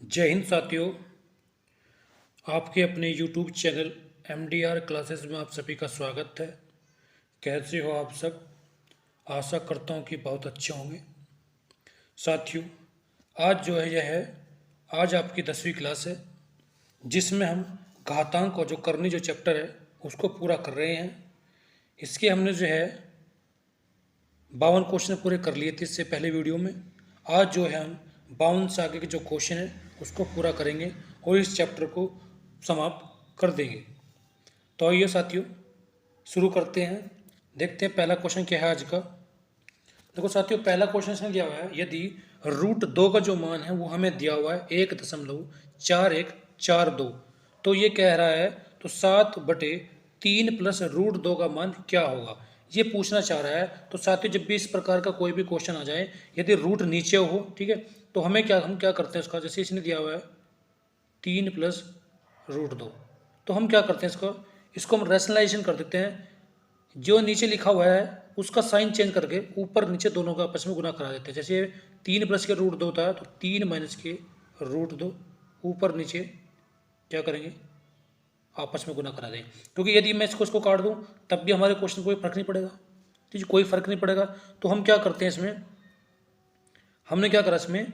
जय हिंद साथियों। आपके अपने YouTube चैनल MDR क्लासेस में आप सभी का स्वागत है। कैसे हो आप सब? आशा करता हूँ कि बहुत अच्छे होंगे। साथियों, आज जो है यह है आज आपकी 10वीं क्लास है, जिसमें हम घातांक और जो करनी जो चैप्टर है उसको पूरा कर रहे हैं। इसके हमने जो है 52 क्वेश्चन पूरे कर लिए थे इससे पहले वीडियो में। आज जो है हम 52 से आगे के जो क्वेश्चन है उसको पूरा करेंगे और इस चैप्टर को समाप्त कर देंगे। तो आइए साथियों शुरू करते हैं। देखते हैं पहला क्वेश्चन क्या है आज का। देखो साथियों, पहला क्वेश्चन इसमें दिया हुआ है, यदि √2 का जो मान है वो हमें दिया हुआ है 1.4142, तो ये कह रहा है तो 7/3 प्लस √2 का मान क्या होगा, ये पूछना चाह रहा है। तो साथियों, जब भी इस प्रकार का कोई भी क्वेश्चन आ जाए, यदि रूट नीचे हो, ठीक है, तो हम क्या करते हैं उसका, जैसे इसने दिया हुआ है 3 प्लस √2, तो हम क्या करते हैं इसको हम रैशनलाइजेशन कर देते हैं। जो नीचे लिखा हुआ है उसका साइन चेंज करके ऊपर नीचे दोनों का आपस में गुना करा देते हैं। जैसे 3 प्लस के √2 होता है तो 3 माइनस के √2, ऊपर नीचे क्या करेंगे, आपस में गुना करा दें। क्योंकि यदि मैं इसको काट दूं तब भी हमारे क्वेश्चन कोई फर्क नहीं पड़ेगा, ठीक है, कोई फर्क नहीं पड़ेगा। तो हम क्या करते हैं इसमें, हमने क्या करा इसमें,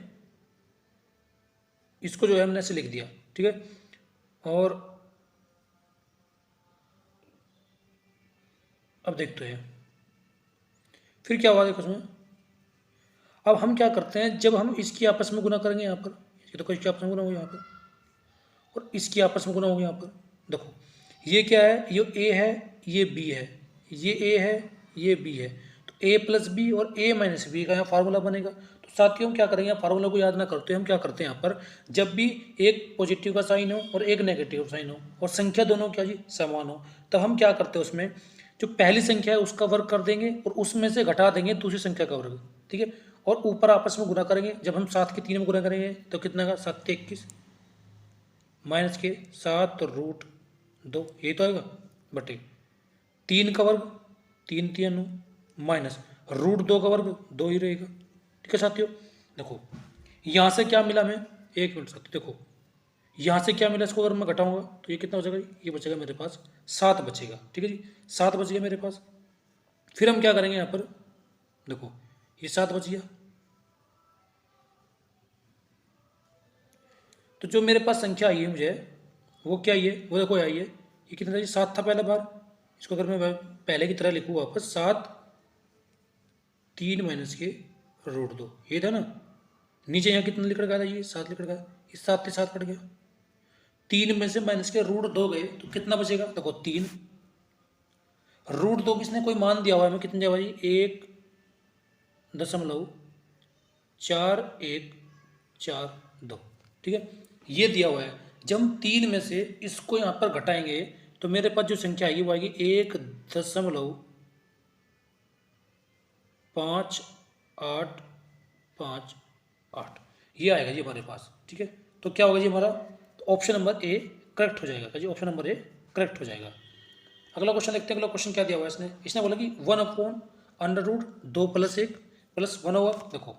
इसको जो है हमने ऐसे लिख दिया, ठीक है। और अब देखते हैं फिर क्या हुआ, देखो उसमें अब हम क्या करते हैं, जब हम इसकी आपस में गुना करेंगे यहाँ पर, ये तो इसकी आपस में गुना होगा यहाँ पर और इसकी आपस में गुना होगा यहाँ पर। देखो ये क्या है, ये ए है, ये बी है, ये ए है, ये बी है, तो ए प्लस बी और ए माइनस बी का यहाँ फार्मूला बनेगा। तो साथियों हम क्या करेंगे, फार्मूला को याद ना करते हम क्या करते हैं यहाँ पर, जब भी एक पॉजिटिव का साइन हो और एक नेगेटिव साइन हो और संख्या दोनों क्या जी समान हो, तब हम क्या करते हैं उसमें जो पहली संख्या है उसका वर्ग कर देंगे और उसमें से घटा देंगे दूसरी संख्या का वर्ग, ठीक है, और ऊपर आपस में गुना करेंगे। जब हम 7 के 3 में गुना करेंगे तो कितना का 7×21 माइनस के 7√2, यही तो आएगा, बटे 3 का वर्ग 3×3 = माइनस √2 का वर्ग 2 ही रहेगा, ठीक है साथियों। देखो यहाँ से क्या मिला हमें, एक मिनट साथियों, देखो यहाँ से क्या मिला, इसको अगर मैं घटाऊंगा तो ये कितना बचेगा, ये बचेगा मेरे पास 7 बचेगा, ठीक है जी, 7 बच गया मेरे पास। फिर हम क्या करेंगे यहाँ पर, देखो ये 7 बच गया, तो जो मेरे पास संख्या आई है मुझे वो क्या आई है, वो देखो आई है, ये कितना था जी 7 था पहला बार। इसको अगर मैं पहले की तरह लिखूँ वापस, 7 3 माइनस के √2, ये था ना। नीचे यहाँ कितना लिख रखा था, ये 7 लिख रखा है, इस 7 से 7 कट गया, 3 में से माइनस के √2 गए तो कितना बचेगा, देखो 3 √2 किसने कोई मान दिया हुआ है हमें, कितने दिया हुआ है, 1.4142, ठीक है, ये दिया हुआ है। जब हम 3 में से इसको यहाँ पर घटाएंगे तो मेरे पास जो संख्या आएगी वो आएगी 1.5858, ये आएगा जी हमारे पास, ठीक है। तो क्या होगा जी हमारा, तो ऑप्शन नंबर ए करेक्ट हो जाएगा जी, ऑप्शन नंबर ए करेक्ट हो जाएगा। अगला क्वेश्चन देखते हैं, अगला क्वेश्चन क्या दिया हुआ है इसने, इसने बोला कि 1/√2 + 1 + 1/, देखो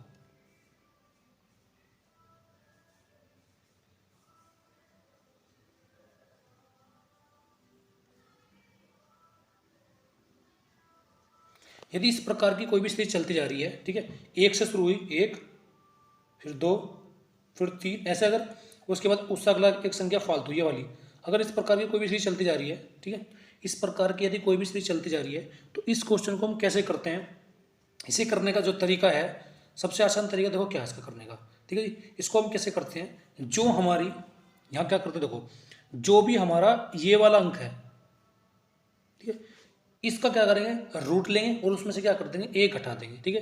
यदि इस प्रकार की कोई भी स्थिति चलती जा रही है, ठीक है, एक से शुरू हुई, एक फिर 2 फिर 3, ऐसे अगर उसके बाद उससे अगला एक संख्या फालतू ये वाली, अगर इस प्रकार की कोई भी स्थिति चलती जा रही है, ठीक है, इस प्रकार की यदि कोई भी स्थिति चलती जा रही है तो इस क्वेश्चन को हम कैसे करते हैं, इसे करने का जो तरीका है, सबसे आसान तरीका देखो क्या है इसका करने का, ठीक है जी। इसको हम कैसे करते हैं, जो हमारी यहाँ क्या करते हैं, देखो जो भी हमारा ये वाला अंक है, ठीक है, इसका क्या करेंगे, रूट लेंगे और उसमें से क्या कर देंगे, एक घटा देंगे, ठीक है।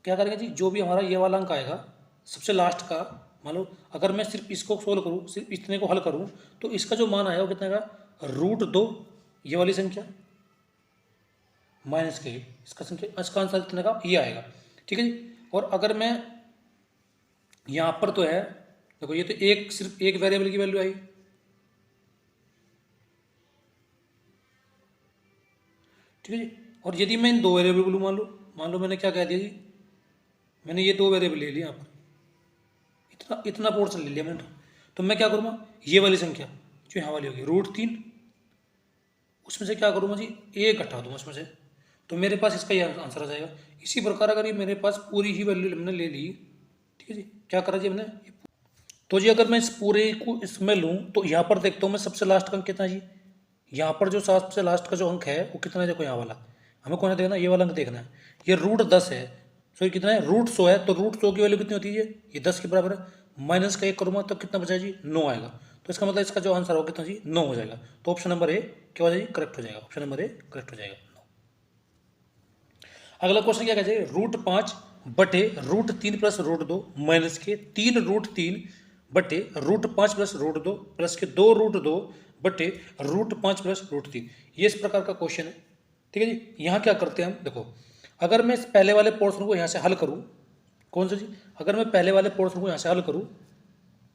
क्या करेंगे जी, जो भी हमारा ये वाला अंक आएगा सबसे लास्ट का, मान लो अगर मैं सिर्फ इसको सोल्व करूँ, सिर्फ इतने को हल करूँ, तो इसका जो मान आएगा वो कितने का, √2 ये वाली संख्या माइनस के इसका संख्या, इसका आंसर कितने का ये आएगा, ठीक है जी। और अगर मैं यहाँ पर तो है, देखो ये तो एक सिर्फ एक वेरिएबल की वैल्यू आई, ठीक है जी। और यदि मैं इन दो वेरिएबल को लूँ, मान लो मैंने क्या कह दिया जी, मैंने ये दो वेरिएबल ले लिए यहाँ पर, इतना पोर्शन ले लिया मैंने। तो मैं क्या करूँगा, ये वाली संख्या जो यहाँ वाली होगी √3, उसमें से क्या करूँगा जी, 1 घटा दूँगा उसमें से, तो मेरे पास इसका ये आंसर आ जाएगा। इसी प्रकार अगर ये मेरे पास पूरी ही वैल्यू हमने ले ली, ठीक है जी, क्या करा जी हमने, तो जी अगर मैं इस पूरे को इसमें लूँ तो यहाँ पर देखता हूँ मैं सबसे लास्ट का अंक कितना है जी, यहाँ पर जो सबसे लास्ट का जो अंक है वो कितना है, देखो यहाँ वाला हमें कौन है देखना, ये वाला अंक देखना है। ये √10 है, सो ये कितना है, √100 है, तो √100 की वैल्यू कितनी होती है, ये 10 के बराबर है। माइनस का 1 करूँगा तो कितना बचा जी, 9 आएगा। तो इसका मतलब इसका जो आंसर होगा कितना जी, 9 हो जाएगा। तो ऑप्शन नंबर ए क्या हो जाएगा, करेक्ट हो जाएगा। ऑप्शन नंबर ए करेक्ट हो जाएगा। अगला क्वेश्चन क्या कहते हैं, √5 बटे √3 प्लस √2 माइनस के 3 √3 बटे √5 प्लस √2 प्लस के 2 √2 बटे √5 प्लस √3। ये इस प्रकार का क्वेश्चन है, ठीक है जी। यहाँ क्या करते हैं हम, देखो अगर मैं इस पहले वाले पोर्शन को यहाँ से हल करूँ, कौन सा जी, अगर मैं पहले वाले पोर्शन को यहाँ से हल करूँ,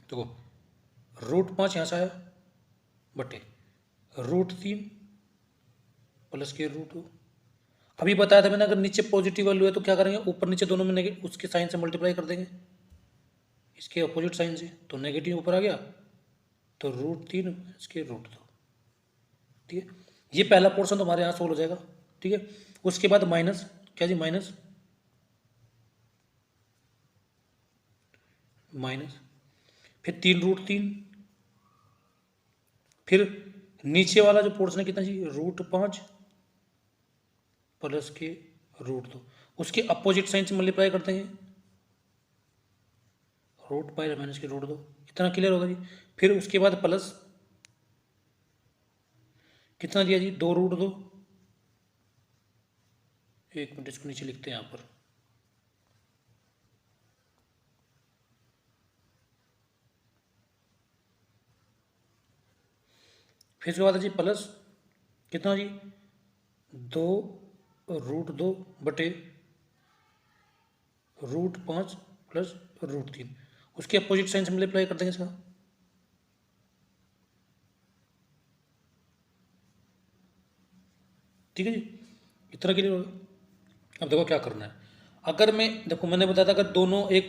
देखो √5 यहाँ से आया बटे √3 प्लस के √2। अभी बताया था मैंने, अगर नीचे पॉजिटिव वैल्यू है तो क्या करेंगे, ऊपर नीचे दोनों में नेगेटिव उसके साइन से मल्टीप्लाई कर देंगे, इसके अपोजिट साइन से, तो नेगेटिव ऊपर आ गया, तो √3 इसके √2, ठीक है। ये पहला पोर्शन तो हमारे यहाँ सोल्व हो जाएगा, ठीक है। उसके बाद माइनस, क्या जी, माइनस माइनस फिर 3 √3, फिर नीचे वाला जो पोर्शन है कितना जी, √5 प्लस के √2, उसके अपोजिट साइन से मल्टीप्लाई कर देंगे, √5 माइनस के √2, इतना क्लियर होगा जी। फिर उसके बाद प्लस कितना दिया जी, 2 √2, एक मिनट इसको नीचे लिखते हैं यहाँ पर, फिर उसके बाद है जी प्लस कितना जी, 2 √2 बटे √5 प्लस √3, उसके अपोजिट साइन से मल्टीप्लाई कर देंगे इसका, ठीक है जी, इतना क्लियर होगा। अब देखो क्या करना है, अगर मैं, देखो मैंने बताया था अगर दोनों ये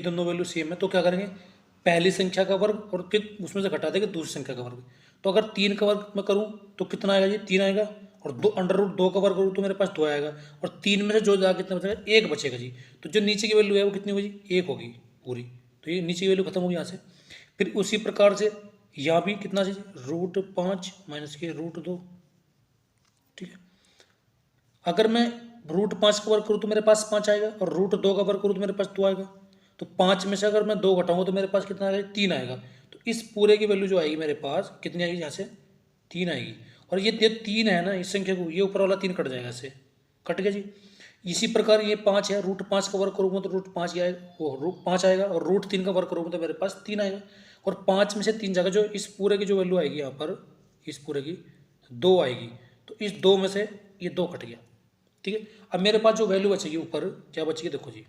दोनों वैल्यू सेम है तो क्या करेंगे, पहली संख्या का वर्ग और फिर उसमें से घटा देंगे दूसरी संख्या का वर्ग। तो अगर 3 का वर्ग मैं करूँ तो कितना आएगा जी, 3 आएगा, और √2 का वर्ग करूँ तो मेरे पास 2 आएगा, और 3 में से जो जाएगा कितना बचेगा, 1 बचेगा जी। तो जो नीचे की वैल्यू है वो कितनी होगी, 1 होगी पूरी, तो ये नीचे की वैल्यू खत्म होगी यहाँ से। फिर उसी प्रकार से यहाँ भी कितना जी, √5 माइनस के √2, ठीक है। अगर मैं √5 का वर्ग करूँ तो मेरे पास 5 आएगा, और √2 का वर्ग करूँ तो मेरे पास 2 आएगा। तो 5 में से अगर मैं 2 घटाऊँ तो मेरे पास कितना आएगा, 3 आएगा। तो इस पूरे की वैल्यू जो आएगी मेरे पास कितनी आएगी, यहाँ से 3 आएगी। और ये 3 है ना, इस संख्या को, ये ऊपर वाला 3 कट जाएगा, इससे कट गया जी। इसी प्रकार ये 5 है, √5 का वर्ग करूँगा तो √5 ही आएगा, वो 5 आएगा, और √3 का वर्ग करूँगा तो मेरे पास 3 आएगा। और 5 में से 3 जाएगा, जो इस पूरे की जो वैल्यू आएगी यहाँ पर, इस पूरे की 2 आएगी। तो इस 2 में से ये 2 कट गया, ठीक है। अब मेरे पास जो वैल्यू बचेगी ऊपर, क्या बचेगी, देखो जी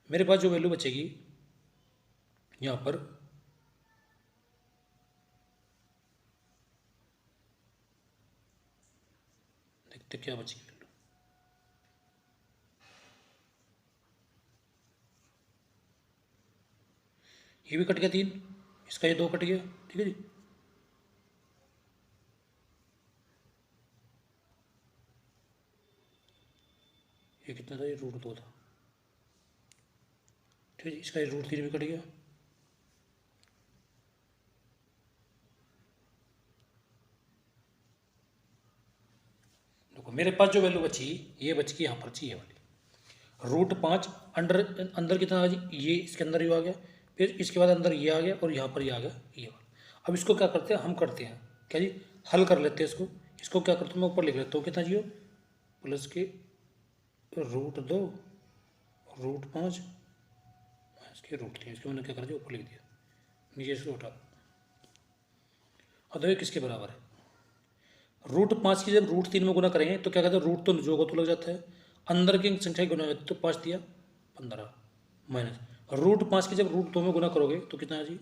मेरे पास जो वैल्यू बचेगी यहाँ पर, देखते क्या बचेगी वैल्यू, ये भी कट गया 3, इसका ये 2 कट गया, ठीक है जी। ये कितना था, ये √2 था, ठीक है जी। इसका ये √3 भी कट गया, देखो मेरे पास जो वैल्यू बची, ये बच गई यहाँ पर चाहिए वाली √5, अंदर अंदर कितना आ जी, ये इसके अंदर ये आ गया, फिर इसके बाद अंदर ये आ गया, और यहाँ पर ये आ गया ये वाला। अब इसको क्या करते हैं, हम करते हैं क्या जी, हल कर लेते हैं इसको। इसको क्या करते हैं, मैं ऊपर लिख लेता हूँ कितना जी, प्लस के √2 √5 इसके √3, इसको मैंने क्या कर दिया, ऊपर लिख दिया, नीचे इसको उठा। और देखो किसके बराबर है, √5 की जब √3 में गुना करेंगे तो क्या कहते हैं, रूट तो जो को तो लग जाता है, अंदर की संख्या गुना होती है, तो 5 दिया 15 माइनस √5 की जब √2 में गुना करोगे तो कितना है जी,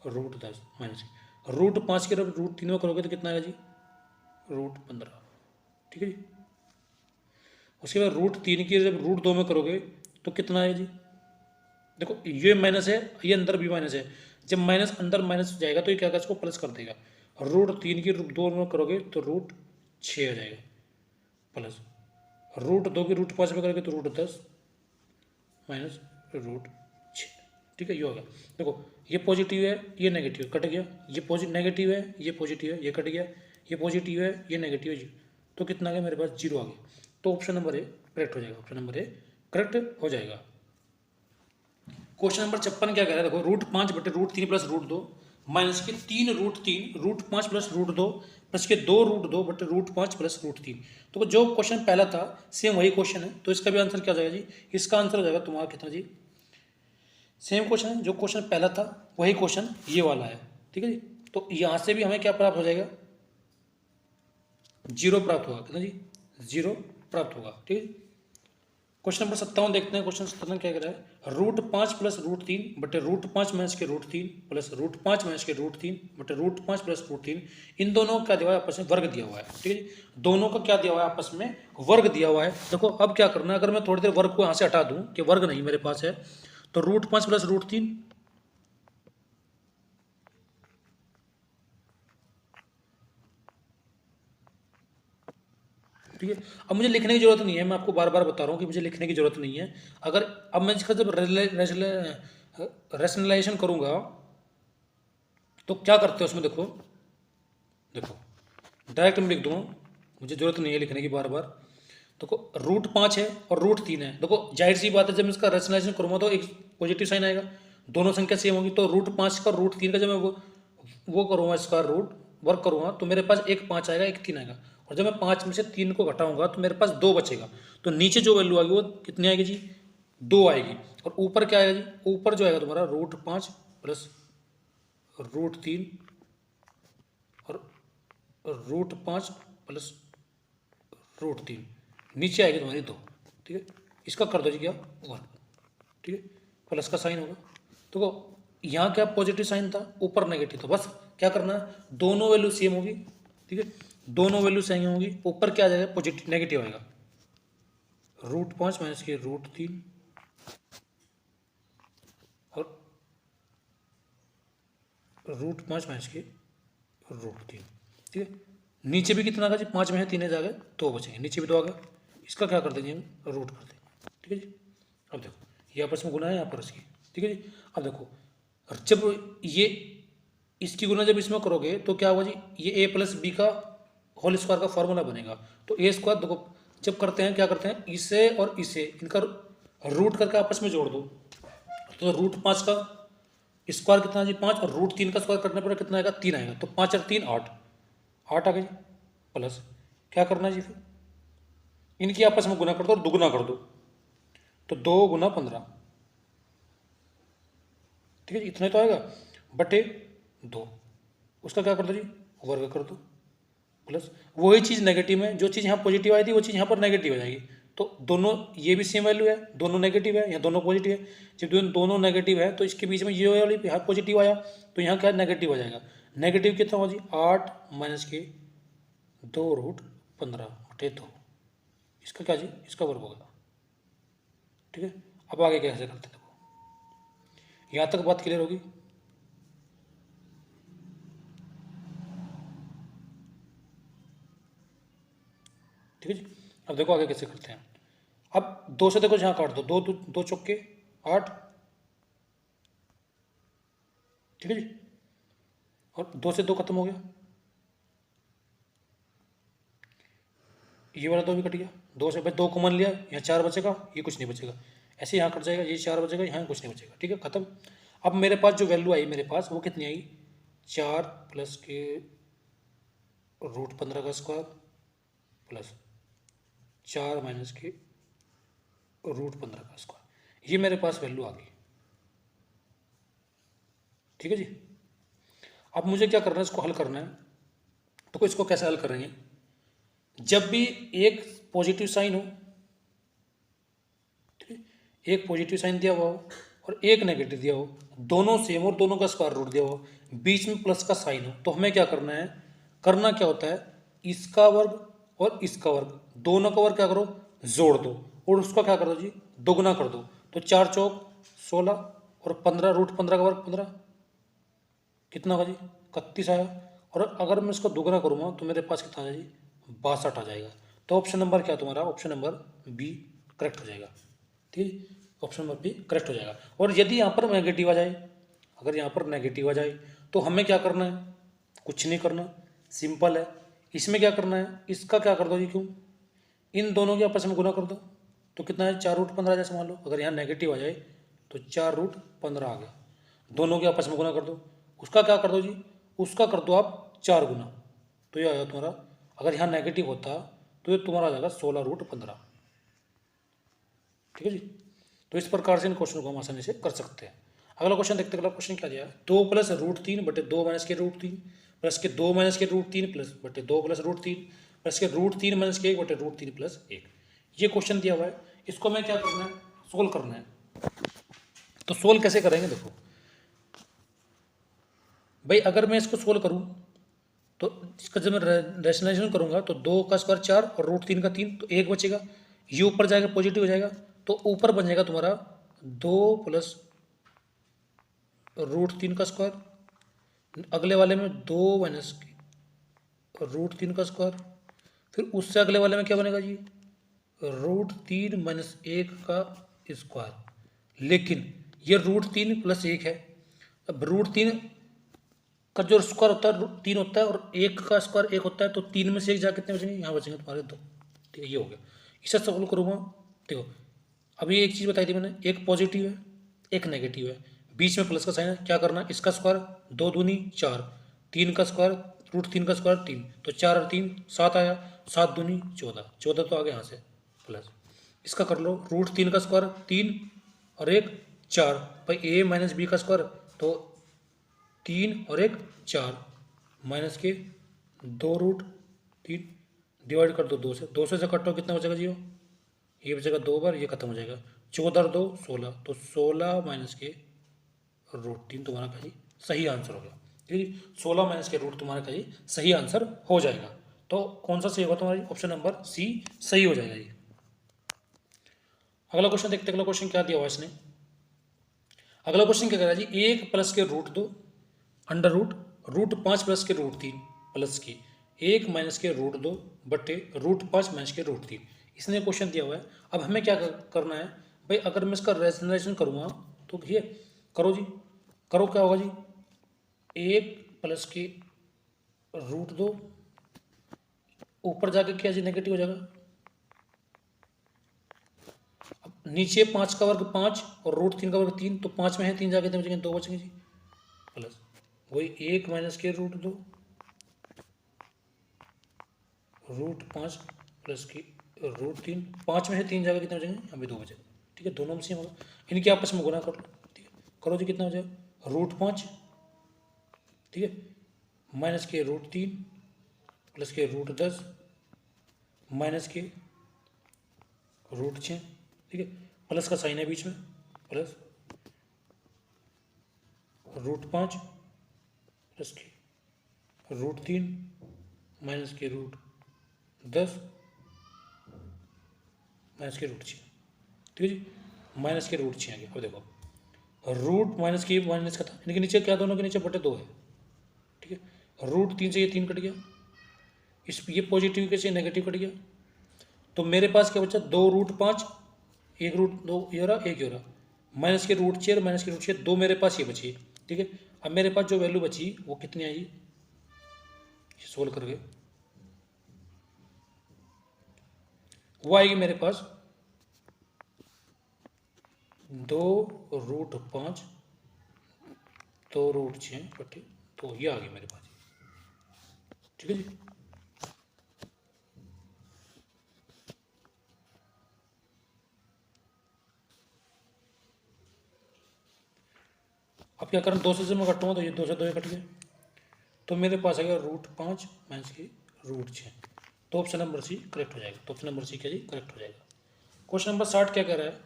√10 माइनस √5 की जब √3 में करोगे तो कितना आएगा जी, √15, ठीक है जी। उसके बाद √3 की जब √2 में करोगे तो कितना आएगा जी, देखो ये माइनस है, ये अंदर भी माइनस है, जब माइनस अंदर माइनस जाएगा तो ये क्या करेगा, इसको प्लस कर देगा। रूट 3 की रूट 2 में करोगे तो रूट 6 आ जाएगा, प्लस रूट 2 की रूट 5 में करोगे तो रूट 10 माइनस रूट 6। ठीक है, ये होगा। देखो ये पॉजिटिव है, ये नेगेटिव, कट गया। ये पॉजिटिव नेगेटिव है, ये पॉजिटिव है, ये कट गया। ये पॉजिटिव है, ये नेगेटिव है, तो कितना आ गया मेरे पास, 0 आ गया। तो ऑप्शन नंबर ए करेक्ट हो जाएगा, ऑप्शन नंबर ए करेक्ट हो जाएगा। क्वेश्चन नंबर 56 क्या कह रहा है, देखो रूट 5/√3 प्लस रूट 2 माइनस के 3√3 रूट 5 प्लस रूट 2 प्लस के 2√2/√5 प्लस रूट 3। तो जो क्वेश्चन पहला था सेम वही क्वेश्चन है, तो इसका भी आंसर क्या हो जाएगा जी, इसका आंसर हो जाएगा तुम्हारा कितना जी, सेम क्वेश्चन है, जो क्वेश्चन पहला था वही क्वेश्चन ये वाला है। ठीक है जी, तो यहाँ से भी हमें क्या प्राप्त हो जाएगा, 0 प्राप्त होगा, कितना जी, 0 प्राप्त होगा। ठीक है, क्वेश्चन नंबर 57 देखते हैं। क्वेश्चन 57 क्या कह रहा है, रूट 5 प्लस रूट 3/√5 माइनस के रूट 3 प्लस रूट 5 माइनस के रूट 3/√5 प्लस रूट 3, इन दोनों का क्या दिया हुआ है, आपस में वर्ग दिया हुआ है। ठीक है, दोनों का क्या दिया हुआ है, आपस में वर्ग दिया हुआ है। देखो अब क्या करना है, अगर मैं थोड़ी देर वर्ग को यहाँ से हटा दूँ कि वर्ग नहीं मेरे पास है, तो रूट 5 प्लस रूट 3, ठीक है। अब मुझे लिखने की जरूरत नहीं है, मैं आपको बार बार बता रहा हूँ कि मुझे लिखने की जरूरत नहीं है। अगर अब मैं इसका जब रेशनलाइजेशन करूँगा तो क्या करते हैं उसमें, देखो देखो डायरेक्ट मैं लिख दूँगा, मुझे जरूरत नहीं है लिखने की बार बार। देखो रूट 5 है और रूट 3 है, देखो जाहिर सी बात है, जब मैं इसका रेशनलाइजेशन करूँगा तो एक पॉजिटिव साइन आएगा, दोनों संख्या सेम होगी। तो रूट 5 का रूट 3 का जब मैं वो करूँगा, इसका रूट वर्क करूँगा, तो मेरे पास एक 5 आएगा, एक 3 आएगा, और जब मैं 5 में से 3 को घटाऊंगा तो मेरे पास 2 बचेगा। तो नीचे जो वैल्यू आएगी वो कितनी आएगी जी, 2 आएगी। और ऊपर क्या आएगा जी, ऊपर जो आएगा तुम्हारा रूट 5 प्लस रूट 3 और रूट 5 प्लस रूट 3, नीचे आएगी तुम्हारी 2। ठीक है, इसका कर दो जी क्या, वर्ग। ठीक है, प्लस का साइन होगा। तो यहाँ क्या पॉजिटिव साइन था, ऊपर नेगेटिव था, बस क्या करना है, दोनों वैल्यू सेम होगी। ठीक है, दोनों वैल्यू सेम होगी, ऊपर क्या आ जाएगा, पॉजिटिव नेगेटिव आएगा, रूट 5 माइनस के रूट 3 और रूट 5 माइनस के रूट 3। ठीक है, नीचे भी कितना आ गया जी, 5 में है 3 आ गए, 2 बचेंगे, नीचे भी 2 आ गया, इसका क्या कर देंगे हम, रूट कर देंगे। ठीक है जी, अब देखो ये आपस में गुना है यहाँ पर इसकी। ठीक है जी, अब देखो जब ये इसकी गुना जब इसमें करोगे तो क्या होगा जी, ये ए प्लस बी का होल स्क्वायर का फॉर्मूला बनेगा। तो ए स्क्वायर देखो जब करते हैं क्या करते हैं, इसे और इसे इनका रूट करके आपस में जोड़ दो, तो रूट 5 का स्क्वायर कितना जी, 5, और रूट 3 का स्क्वायर करने पर कितना आएगा, 3 आएगा। तो 5 और 3 8, 8 आ गया जी, प्लस क्या करना है जी, फिर इनकी आपस में गुना कर दो और दुगुना कर दो, तो 2 × 15। ठीक है जी, इतना तो आएगा, बटे 2, उसका क्या कर दो जी, वर्ग कर दो, प्लस वही चीज़ नेगेटिव में, जो चीज़ यहाँ पॉजिटिव आई थी वो चीज़ यहाँ पर नेगेटिव हो जाएगी। तो दोनों ये भी सेम वैल्यू है, दोनों नेगेटिव है, यहाँ दोनों पॉजिटिव है। जब दोनों नेगेटिव है तो इसके बीच में ये वाली यहाँ पॉजिटिव आया, तो यहाँ क्या नेगेटिव हो जाएगा। नेगेटिव कितना होगा जी, 8 माइनस के 2√15/2, इसका क्या जी, इसका वर्ग होगा। ठीक है, अब आगे कैसे करते हैं, देखो यहाँ तक बात क्लियर होगी। ठीक है जी, अब देखो आगे कैसे करते हैं। अब 2 से देखो यहाँ काट दो, 2 चौके 8। ठीक है जी, और 2 से 2 खत्म हो गया, ये वाला 2 भी कट गया, 2 से भाई 2 कॉमन लिया, यहाँ 4 बचेगा, ये कुछ नहीं बचेगा, ऐसे यहाँ कट जाएगा, ये 4 बचेगा, यहाँ कुछ नहीं बचेगा। ठीक है, खत्म। अब मेरे पास जो वैल्यू आई मेरे पास वो कितनी आई, 4 प्लस के रूट 15 का स्क्वायर प्लस 4 माइनस के रूट 15 का स्क्वायर, ये मेरे पास वैल्यू आ गई। ठीक है जी, अब मुझे क्या करना है, इसको हल करना है। तो इसको कैसे हल करेंगे, जब भी एक पॉजिटिव साइन हो, ठीक है, एक पॉजिटिव साइन दिया हुआ हो और एक नेगेटिव दिया हो, दोनों सेम और दोनों का स्क्वायर रूट दिया हो, बीच में प्लस का साइन हो, तो हमें क्या करना है, करना क्या होता है, इसका वर्ग और इसका वर्ग, दोनों का वर्ग क्या करो, जोड़ दो, और उसका क्या कर दो जी, दोगुना कर दो। तो 4 चौक 16 और 15 रूट 15 का वर्ग 15 कितना होगा जी 31 आया। और अगर मैं इसको दुगना करूँगा तो मेरे पास कितना आ जाएगा जी 62 आ जाएगा। तो ऑप्शन नंबर क्या तुम्हारा, ऑप्शन नंबर बी करेक्ट हो जाएगा। ठीक, ऑप्शन नंबर बी करेक्ट हो जाएगा। और यदि यहाँ पर नेगेटिव आ जाए, अगर यहाँ पर नेगेटिव आ जाए तो हमें क्या करना है, कुछ नहीं करना, सिंपल है। इसमें क्या करना है, इसका क्या कर दो जी, क्यों इन दोनों के आपस में गुना कर दो तो कितना है 4 रूट 15 जैसे मान लो अगर यहाँ नेगेटिव आ जाए तो 4 रूट 15 आ गया, दोनों के आपस में गुना कर दो। उसका क्या कर दो जी, उसका कर दो आप 4 गुना, तो ये आया तुम्हारा, अगर यहाँ नेगेटिव होता तो ये तुम्हारा आ जाएगा 16 रूट 15। ठीक है जी, तो इस प्रकार से इन क्वेश्चन को हम आसानी से कर सकते हैं। अगला क्वेश्चन देखते हैं। अगला क्वेश्चन क्या दिया है, 2 प्लस रूट 3 बटे 2 माइनस के रूट 3 प्लस के 2 माइनस के रूट 3 प्लस बटे 2 प्लस रूट 3 प्लस के रूट 3 माइनस के 1 बटे रूट 3 प्लस 1। ये क्वेश्चन दिया हुआ है, इसको मैं क्या करना है, सोल्व करना है। तो सोल्व कैसे करेंगे, देखो भाई, अगर मैं इसको सोल्व करूं तो इसका जब मैं रैशनलाइजेशन करूंगा तो 2 का स्क्वायर 4 और रूट 3 का 3, तो 1 बचेगा, ये ऊपर जाएगा पॉजिटिव हो जाएगा, तो ऊपर बन जाएगा तुम्हारा 2 प्लस रूट 3 का स्क्वायर, अगले वाले में 2 माइनस रूट 3 का स्क्वायर, फिर उससे अगले वाले में क्या बनेगा जी रूट 3 माइनस 1 का स्क्वायर। लेकिन ये रूट 3 प्लस 1 है, अब रूट 3 का जो स्क्वायर होता है 3 होता है और 1 का स्क्वायर 1 होता है, तो 3 में से 1 जा कितने बचेंगे, यहाँ बचेंगे तुम्हारे 2। ठीक है, ये हो गया। इसे सॉल्व करूँगा, देखो अभी एक चीज़ बताई थी मैंने, एक पॉजिटिव है एक नेगेटिव है, बीच में प्लस का साइन है, क्या करना है, इसका स्क्वायर 2 दूनी 4, 3 का स्क्वायर रूट 3 का स्क्वायर 3, तो 4 और 3 7 आया, 7 दूनी 14, 14 तो आ गया यहाँ से प्लस, इसका कर लो रूट 3 का स्क्वायर 3 और 1 4, भाई ए माइनस बी का स्क्वायर तो 3 और 1 4 माइनस के 2 रूट 3 डिवाइड कर दो 2 से, 2 से कटो कितना बचेगा जी, ये बचेगा 2 बार, ये खत्म हो जाएगा, 14 और 2 16, तो 16 माइनस के रूट 3 तुम्हारा का जी सही आंसर हो गया। ठीक है, 16 माइनस के रूट तुम्हारा का जी सही आंसर हो जाएगा। तो कौन सा सही होगा तुम्हारा, ऑप्शन नंबर सी सही हो जाएगा जी। अगला क्वेश्चन देखते हैं। अगला क्वेश्चन क्या दिया हुआ इसने, अगला क्वेश्चन क्या कह रहा है जी, 1 प्लस के रूट 2 अंडर रूट 5 प्लस के रूट 3 प्लस के 1 माइनस के रूट 2 बटे रूट 5 माइनस के रूट 3, इसने क्वेश्चन दिया हुआ है। अब हमें क्या करना है भाई, अगर मैं इसका रैशनलाइजेशन करूँगा तो ये करो जी, करो क्या होगा जी, 1 प्लस के रूट 2 ऊपर जाके क्या जी नेगेटिव हो जाएगा, अब नीचे 5 का वर्ग 5 और रूट 3 का वर्ग 3, तो 5 में है 3 जाके बचेंगे 2 बचेंगे जी, प्लस वही 1 माइनस के रूट 2 रूट 5 प्लस की रूट 3, 5 में से 3 जाएगा कितने बचेंगे, अभी 2 बचेगा। ठीक है, दोनों में सेम होगा, इनके आपस में गुना कर लो। ठीक है, करो जी, कितना हो जाएगा रूट 5, ठीक है, माइनस के रूट 3 प्लस के रूट 10 माइनस के रूट 6, ठीक है, प्लस का साइन है बीच में, प्लस रूट 5 प्लस के रूट 3 माइनस के रूट 10 माइनस के रूट 6। ठीक है जी, माइनस के रूट 6 आ गया। अब देखो रूट माइनस की माइनस का था, इनके नीचे क्या, दोनों के नीचे बटे 2 है। ठीक है, रूट 3 से ये 3 कट गया, इस ये पॉजिटिव के से नेगेटिव कट गया, तो मेरे पास क्या बचा 2 रूट 5, 1 रूट 2 ये रहा, 1 ये रहा, माइनस के रूट 6 और माइनस के रूट 6, 2 मेरे पास ये बची। ठीक है, अब मेरे पास जो वैल्यू बची वो कितनी आई, सोल्व करके वो आएगी मेरे पास 2 रूट 5 2 रूट 6 बटे, तो ये आ गई मेरे पास। ठीक है जी, अब क्या करें, 2 से मैं कटूँगा तो ये 2 से 2 कट गए, तो मेरे पास आ गया रूट 5 माइनस की रूट 6, तो ऑप्शन नंबर सी करेक्ट हो जाएगा। तो ऑप्शन नंबर सी क्या जी करेक्ट हो जाएगा। क्वेश्चन नंबर 60 क्या कह रहा है,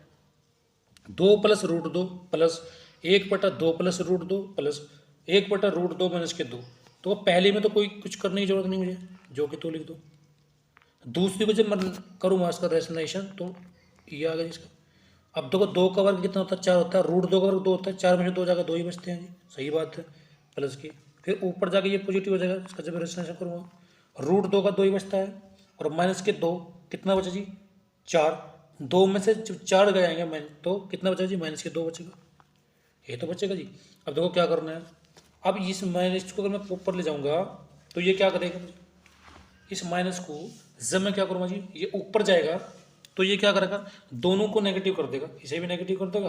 2 प्लस रूट 2 प्लस 1 बटा 2 प्लस रूट 2 प्लस 1 बटा रूट 2 माइनस के 2, तो पहले में तो कोई कुछ करने की जरूरत नहीं मुझे, जो कि तो लिख दो। दूसरी को जब मैं करूँगा इसका रैशनलाइजेशन तो ये आ गया इसका अब देखो 2 का वर्ग कितना होता है, 4 होता है, रूट 2 का वर्ग 2 होता है, 4 में से 2 जाकर 2 ही बचते हैं जी, सही बात है, प्लस की। फिर ऊपर जाके ये पॉजिटिव हो जाएगा, इसका जब रेशनल करूँगा रूट 2 का 2 ही बचता है, और माइनस के 2 कितना बचा जी 4, 2 में से जब 4 गए आएंगे मैं तो कितना बचा जी माइनस के 2 बचेगा, ये तो बचेगा जी। अब देखो क्या करना है, अब इस माइनस को अगर मैं ऊपर ले जाऊँगा तो ये क्या करेगा, इस माइनस को जब मैं क्या करूँगा जी ये ऊपर जाएगा तो ये क्या करेगा, दोनों को नेगेटिव कर देगा, इसे भी नेगेटिव कर देगा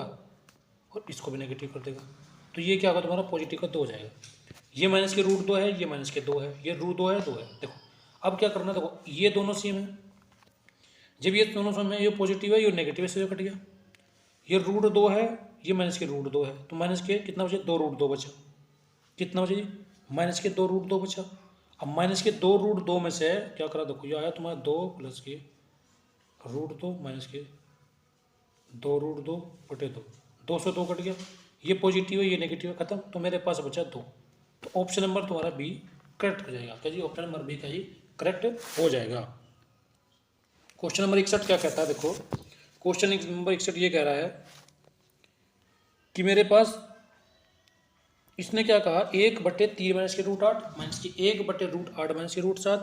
और इसको भी नेगेटिव कर देगा, तो ये क्या होगा तुम्हारा पॉजिटिव का 2 हो जाएगा। ये माइनस के रूट 2 है, ये माइनस के 2 है, ये रूट 2 है 2 है। देखो अब क्या करना है, देखो ये दोनों सेम है, जब ये दोनों सेम है, ये पॉजिटिव है ये नेगेटिव है, से कट गया। ये रूट 2 है, ये माइनस के रूट 2 है, तो माइनस के कितना बचे 2 रूट 2 बचा, कितना बचा जी माइनस के 2 रूट 2 बचा। अब माइनस के 2 रूट 2 में से क्या करा, देखो ये आया तुम्हारा 2 प्लस के रूट 2 माइनस के 2 रूट 2 बटे 2, 2 से 2 कट गया, ये पॉजिटिव है ये नेगेटिव है, खत्म, तो मेरे पास बचा 2। तो ऑप्शन नंबर तुम्हारा बी करेक्ट हो जाएगा, क्या जी ऑप्शन नंबर बी क्या जी करेक्ट हो जाएगा। क्वेश्चन नंबर 61 क्या कहता है, देखो क्वेश्चन नंबर 61 ये कह रहा है कि मेरे पास इसने क्या कहा 1/3 माइनस के रूट 8 माइनस की 1/√8 माइनस के रूट 7,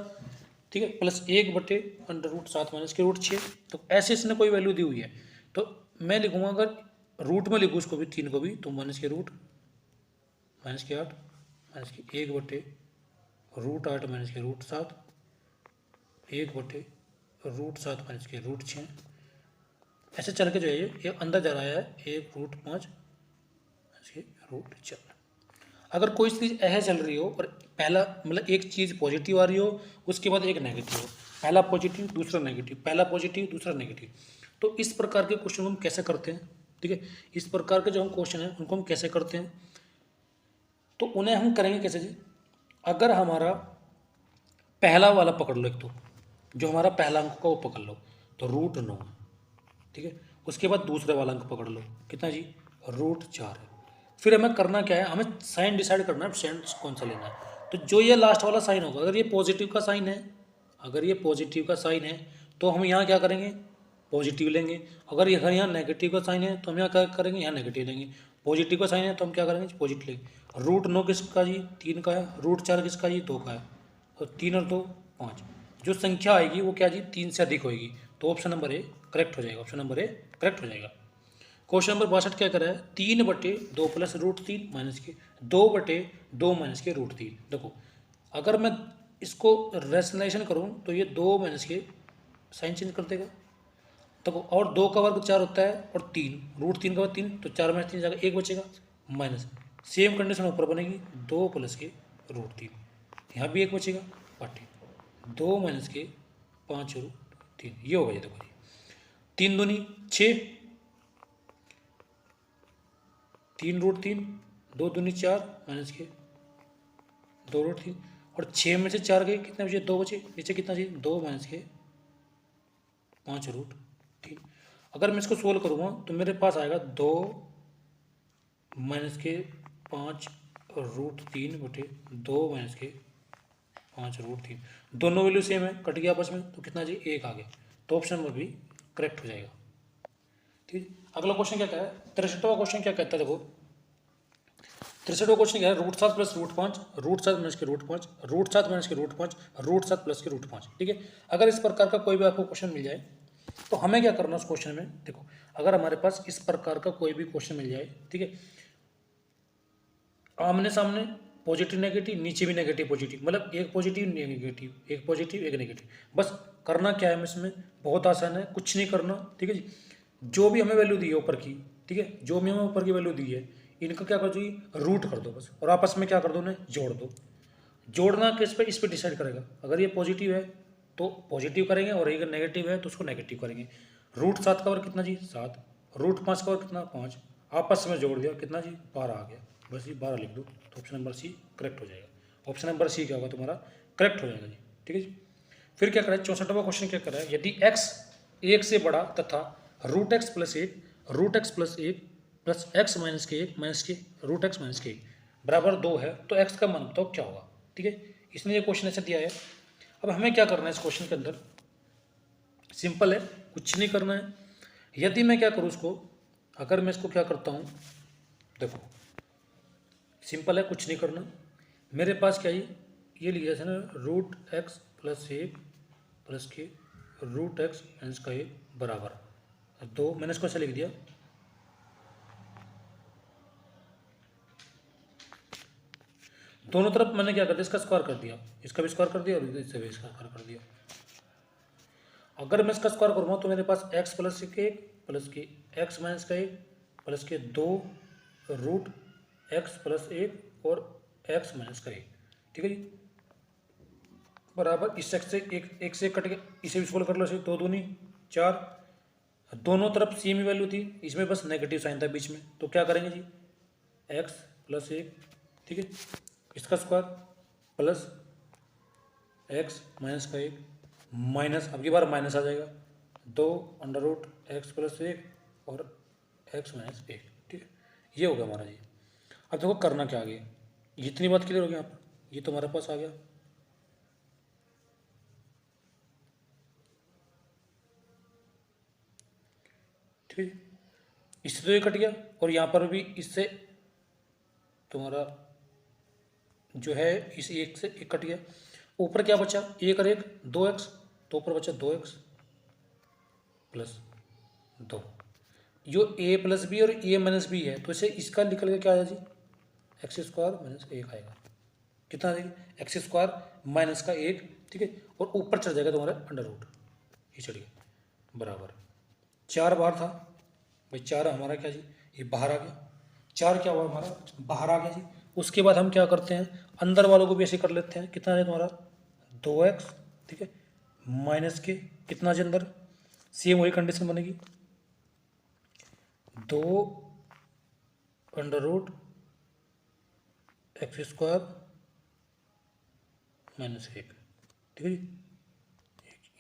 ठीक है, प्लस 1/√7 माइनस के रूट 6। तो ऐसे इसने कोई वैल्यू दी हुई है, तो मैं लिखूंगा अगर रूट में लिखूँ उसको भी 3 को भी, तो माइनस के रूट माइनस के 8 माइनस की 1/√8 माइनस के रूट 7, 1/√7 माइनस के रूट 6, ऐसे चल के जो है ये अंदर जा रहा है 1√5 माइनस के रूट 4। अगर कोई चीज़ ऐसे चल रही हो और पहला मतलब एक चीज़ पॉजिटिव आ रही हो उसके बाद एक नेगेटिव हो, पहला पॉजिटिव दूसरा नेगेटिव, पहला पॉजिटिव दूसरा नेगेटिव, तो इस प्रकार के क्वेश्चन हम कैसे करते हैं, ठीक है, इस प्रकार के जो हम क्वेश्चन हैं उनको हम कैसे करते हैं, तो उन्हें हम करेंगे कैसे जी, अगर हमारा पहला वाला पकड़ लो, एक तो जो हमारा पहला अंक का वो पकड़ लो तो रूट 9, ठीक है, उसके बाद दूसरे वाला अंक पकड़ लो कितना जी रूट 4 है। फिर हमें करना क्या है, हमें साइन डिसाइड करना है, साइन कौन सा लेना है। तो जो ये लास्ट वाला साइन होगा, अगर ये पॉजिटिव का साइन है, अगर ये पॉजिटिव का साइन है तो हम यहाँ क्या करेंगे पॉजिटिव लेंगे, अगर यहाँ नेगेटिव का साइन है तो हम यहाँ क्या करेंगे यहाँ नेगेटिव लेंगे, पॉजिटिव का साइन है तो हम क्या करेंगे पॉजिटिव लेंगे। रूट 9 किसका जी 3 का है, रूट 4 किसका जी 2 का है, और 3 और 2 5, जो संख्या आएगी वो क्या जी 3 से अधिक होगी, तो ऑप्शन नंबर ए करेक्ट हो जाएगा, ऑप्शन नंबर ए करेक्ट हो जाएगा। क्वेश्चन नंबर 62 क्या करा है, 3/2 प्लस रूट 3 माइनस के 2/2 माइनस के रूट 3। देखो अगर मैं इसको रेशनलाइजेशन करूँ तो ये 2 माइनस के साइन चेंज कर देगा, देखो, और 2 का वर्ग 4 होता है और 3 रूट 3 का वर्ग 3, तो 4 में 3 जाएगा 1 बचेगा, माइनस सेम कंडीशन ऊपर बनेगी 2 प्लस के रूट 3, यहाँ भी 1 बचेगा, बटे 2 माइनस के 5√3, ये होगा ये, देखो 3 दूनी 6, 3√3, 2 दूनी 4 माइनस के 2√3, और 6 में से 4 गए कितने बचे 2 बचे, नीचे कितना चाहिए 2 माइनस के 5√3। अगर मैं इसको सोल्व करूँगा तो मेरे पास आएगा 2 माइनस के 5√3 बटे 2 माइनस के 5√3, दोनों वैल्यू सेम है, कट गया आपस में, तो कितना जी 1 आ गया, तो ऑप्शन नंबर भी करेक्ट हो जाएगा। ठीक, अगला क्वेश्चन क्या कहता है, 63वां क्वेश्चन क्या कहता है, देखो 63वां क्वेश्चन क्या है, root 7 plus root 5, root 7 minus के रूट 5, रूट 7 माइनस के रूट 5, रूट 7 प्लस के रूट 5, ठीक है। अगर इस प्रकार का कोई भी आपको क्वेश्चन मिल जाए तो हमें क्या करना है उस क्वेश्चन में, देखो अगर हमारे पास इस प्रकार का कोई भी क्वेश्चन मिल जाए, ठीक है, आमने सामने पॉजिटिव नेगेटिव, नीचे भी नेगेटिव पॉजिटिव, मतलब एक पॉजिटिव नेगेटिव, एक पॉजिटिव एक नेगेटिव, बस करना क्या है इसमें बहुत आसान है, कुछ नहीं करना, ठीक है जी, जो भी हमें वैल्यू दी है ऊपर की, ठीक है, जो भी हमें ऊपर की वैल्यू दी है इनका क्या कर दो जी रूट कर दो बस, और आपस में क्या कर दो उन्हें जोड़ दो। जोड़ना किस पे, इस पे डिसाइड करेगा, अगर ये पॉजिटिव है तो पॉजिटिव करेंगे और अगर नेगेटिव है तो उसको नेगेटिव करेंगे। रूट 7 का वर्ग कितना जी 7, रूट 5 का वर्ग कितना 5, आपस में जोड़ दिया कितना जी 12 आ गया, बस ये 12 लिख दो, तो ऑप्शन नंबर सी करेक्ट हो जाएगा, ऑप्शन नंबर सी क्या होगा तुम्हारा करेक्ट हो जाएगा जी, ठीक है जी। फिर क्या करें 64वां क्वेश्चन क्या करा है, यदि x 1 से बड़ा तथा root x plus 1 plus x minus के 1 माइनस के रूट x माइनस के 1 बराबर 2 है, तो x का मान बताओ क्या होगा, ठीक है, इसने ये क्वेश्चन ऐसे दिया है। अब हमें क्या करना है इस क्वेश्चन के अंदर, सिंपल है, कुछ नहीं करना है। यदि मैं क्या करूँ उसको अगर मैं इसको क्या करता हूँ, देखो सिंपल है, कुछ नहीं करना। मेरे पास क्या ये लिखा था ना, रूट एक्स प्लस एक प्लस के रूट एक्स माइनस का एक बराबर 2। मैंने इसको ऐसे लिख दिया। दोनों तरफ मैंने क्या कर दिया, इसका स्क्वायर कर दिया, इसका भी स्क्वायर कर दिया और इससे भी इसका स्क्वायर कर दिया। अगर मैं इसका स्क्वायर करूँगा तो मेरे पास एक्स प्लस के एक प्लस के एक्स माइनस का एक प्लस के 2 रूट एक्स प्लस एक और एक्स माइनस का एक, ठीक है जी, बराबर इस एक्स से एक से कट गया, इसे भी सोल्व कर लो, इसे 2 दूनी 4। दोनों तरफ सेम ही वैल्यू थी, इसमें बस नेगेटिव साइन था बीच में, तो क्या करेंगे जी, एक्स प्लस एक, ठीक है, इसका स्क्वायर प्लस एक्स माइनस का एक माइनस, अब की बार माइनस आ जाएगा, 2 अंडर रूट एक्स प्लस एक और एक्स माइनस एक, ठीक है, ये होगा हमारा जी। अब देखो करना क्या आगे, इतनी बात क्लियर हो गई यहाँ पर, ये तो हमारे पास आ गया। ठीक है, इससे तो ये कट गया और यहाँ पर भी इससे तुम्हारा जो है इस एक से एक कट गया। ऊपर क्या बचा, एक और एक 2x, तो ऊपर बचा 2x प्लस 2। जो a प्लस बी और a माइनस बी है, तो इसे इसका निकल के क्या आया जी, एक्स स्क्वायर माइनस एक आएगा। कितना आएगा, एक्स स्क्वायर माइनस का एक, ठीक है, और ऊपर चढ़ जाएगा तुम्हारा अंडर रूट, ये चढ़ गया बराबर 4 बार था भाई, 4 हमारा क्या जी, ये बाहर आ गया, 4 क्या हुआ हमारा बाहर आ गया जी। उसके बाद हम क्या करते हैं, अंदर वालों को भी ऐसे कर लेते हैं। कितना है तुम्हारा 2x, ठीक है, माइनस के कितना जी अंदर, सेम वही कंडीशन बनेगी, 2 under root x square minus एक, ठीक है जी,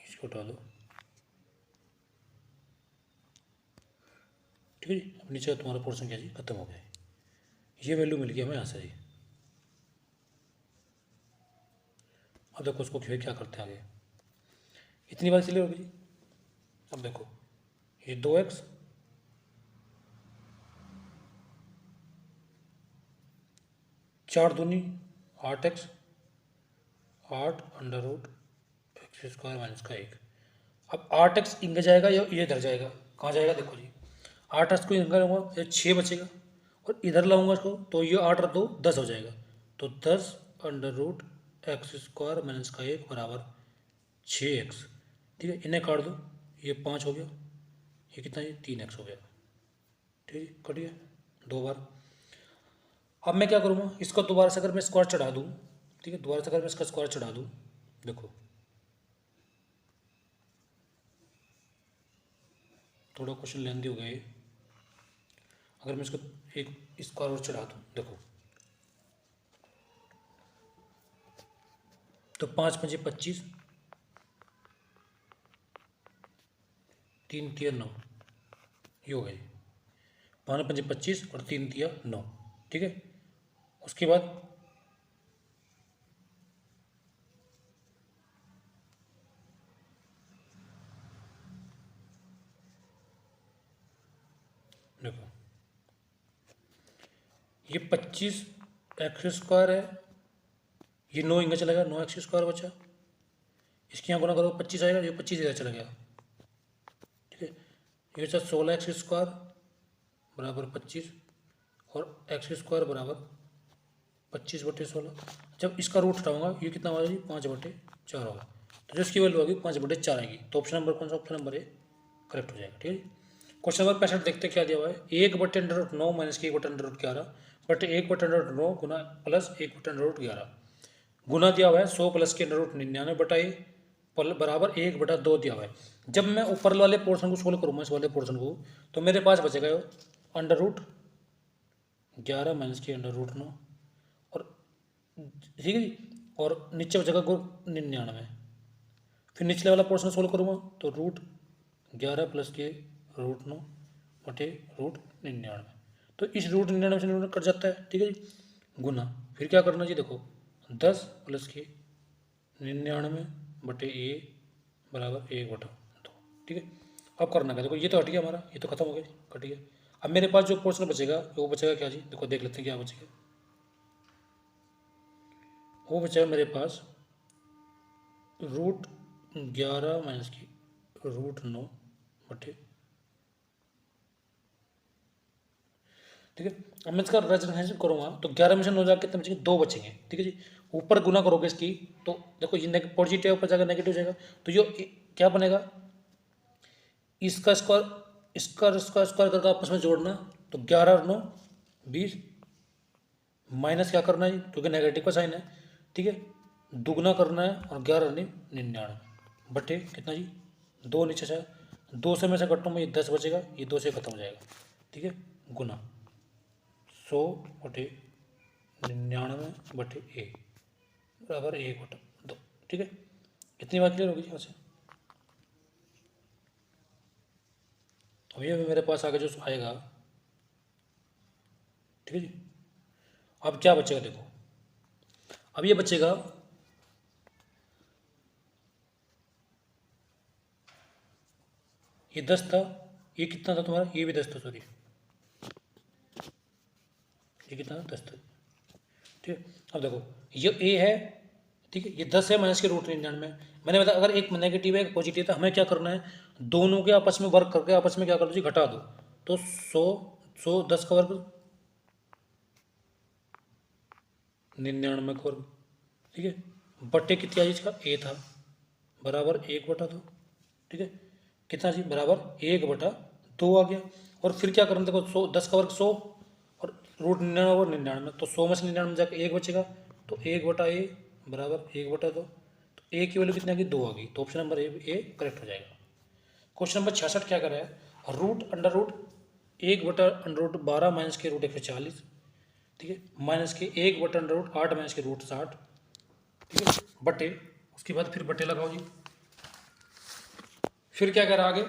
इसको उठा दो, ठीक है जी। अब नीचे तुम्हारा पोर्शन क्या जी, खत्म हो गया, ये वैल्यू मिल गई हमें यहाँ से जी। अब देखो उसको क्या करते हैं आगे, इतनी बात क्लियर होगी जी। अब देखो ये 2x 4 दूनी 8x, 8 under root x square minus का एक। अब 8x इंगे जाएगा या ये इधर जाएगा, कहाँ जाएगा देखो जी, 8x को इंगे लाऊंगा ये 6 बचेगा, और इधर लाऊंगा इसको तो ये 8 और 2 10 हो जाएगा, तो 10 under root x square minus का एक बराबर 6x, ठीक है, इन्हें काट दो, ये 5 हो गया, ये कितना, ये 3x हो गया, ठीक है, कट गया 2 बार। अब मैं क्या करूँगा, इसको दोबारा से अगर मैं स्क्वायर चढ़ा दूँ, ठीक है, दोबारा से अगर मैं इसका स्क्वायर चढ़ा दूँ, देखो थोड़ा क्वेश्चन लेंदी हो गया ये, अगर मैं इसको एक स्क्वायर और चढ़ा दूँ, देखो तो 5 पंजे 25, 3 तिया 9, ये हो गया, 5 पंजे 25 और 3 तिया 9, ठीक है। उसके बाद देखो ये 25 एक्स स्क्वायर है, ये 9 इंगा चला गया, 9 एक्स स्क्वायर बचा, इसके यहाँ गुना करो 25 आएगा, ये 25 इधर चला गया, ठीक है, ये बचा 16 एक्स स्क्वायर बराबर 25 और एक्स स्क्वायर बराबर 25/16। जब इसका रूट उठाऊंगा ये कितना होगा जी, 5/4 होगा, तो जो इसकी वैल्यू होगी 5/4 आएगी, तो ऑप्शन नंबर कौन सा, ऑप्शन नंबर ए करेक्ट हो जाएगा, ठीक है। क्वेश्चन नंबर 65 देखते क्या दिया हुआ है, 1/√9 माइनस के 1/√11 बट 1/√9 गुना प्लस 1/√11 गुना दिया हुआ है 100 प्लस के √99 बटा ए बराबर 1/2 दिया हुआ है। जब मैं ऊपर वाले पोर्शन को सोल्व करूँगा, इस वाले पोर्शन को, तो मेरे पास बचेगा √11 माइनस के √9 और ठीक है जी, और नीचे बचेगा 99। फिर निचले वाला पोर्शन सोल्व करूँगा तो √11 प्लस के √9 बटे √99, तो इस √99 से 99 कट जाता है, ठीक है जी, गुना फिर क्या करना जी, देखो 10 प्लस के 99 बटे ए बराबर 1/2, ठीक है। अब करना क्या, देखो ये तो हट गया हमारा, ये तो खत्म हो गया, कट गया। अब मेरे पास जो पोर्शन बचेगा वो बचेगा क्या जी, देखो देख लेते हैं क्या बचेगा। वो बचेगा मेरे पास √11 माइनस की √9 बटे, ठीक है। अब मैं इसका रेजोनेंस करूँगा तो 11 में से 9 जाकर कितने बचेंगे, 2 बचेंगे, ठीक है जी। ऊपर गुना करोगे इसकी तो देखो ये पॉजिटिव ऊपर जाकर नेगेटिव जाएगा, तो जो क्या बनेगा, इसका स्क्वायर इसका स्क्वायर करके आपस में जोड़ना, तो 11 और 9 20, माइनस क्या करना है क्योंकि नेगेटिव का साइन है, ठीक है, दुगना करना है और 11 99 बटे कितना जी 2, नीचे से 2 से में से घटूँ ये 10 बचेगा, ये 2 से खत्म हो जाएगा, ठीक है, गुना 100 बटे 99 बटे 1 बराबर 1/2, ठीक है। कितनी बात क्लियर होगी जी यहाँ से। अब ये मेरे पास आगे जो आएगा, ठीक है जी। अब क्या बचेगा देखो, अब ये बचेगा ये 10 था, ये कितना था तुम्हारा, ये भी 10 था, सॉरी ये कितना था 10 था, ठीक है। अब देखो ये ए है, ठीक है, ये 10 है माइनस के √99 मैंने बताया अगर एक नेगेटिव है एक पॉजिटिव है तो हमें क्या करना है, दोनों के आपस में वर्क करके आपस में क्या कर दो जी घटा दो, तो 100 10 का वर्ग 99 का वर्ग, ठीक है, बट्टे कितनी आई इसका ए था बराबर 1/2, ठीक है, कितना जी बराबर 1/2 आ गया। और फिर क्या करना देखो 100 10 का वर्ग 100 और √99 और 99, तो 100 में से 99 जाकर 1 बचेगा, तो 1/a बराबर 1/2, तो ए की वैल्यू कितनी आ गई 2 आ गई, तो ऑप्शन नंबर ए करेक्ट हो जाएगा। क्वेश्चन नंबर 66 क्या कर रहा है, √1/√12 माइनस के √140, ठीक है, माइनस के 1/√8 माइनस के √60, ठीक है, बटे उसके बाद फिर बटे लगाओ जी। फिर क्या करा आगे,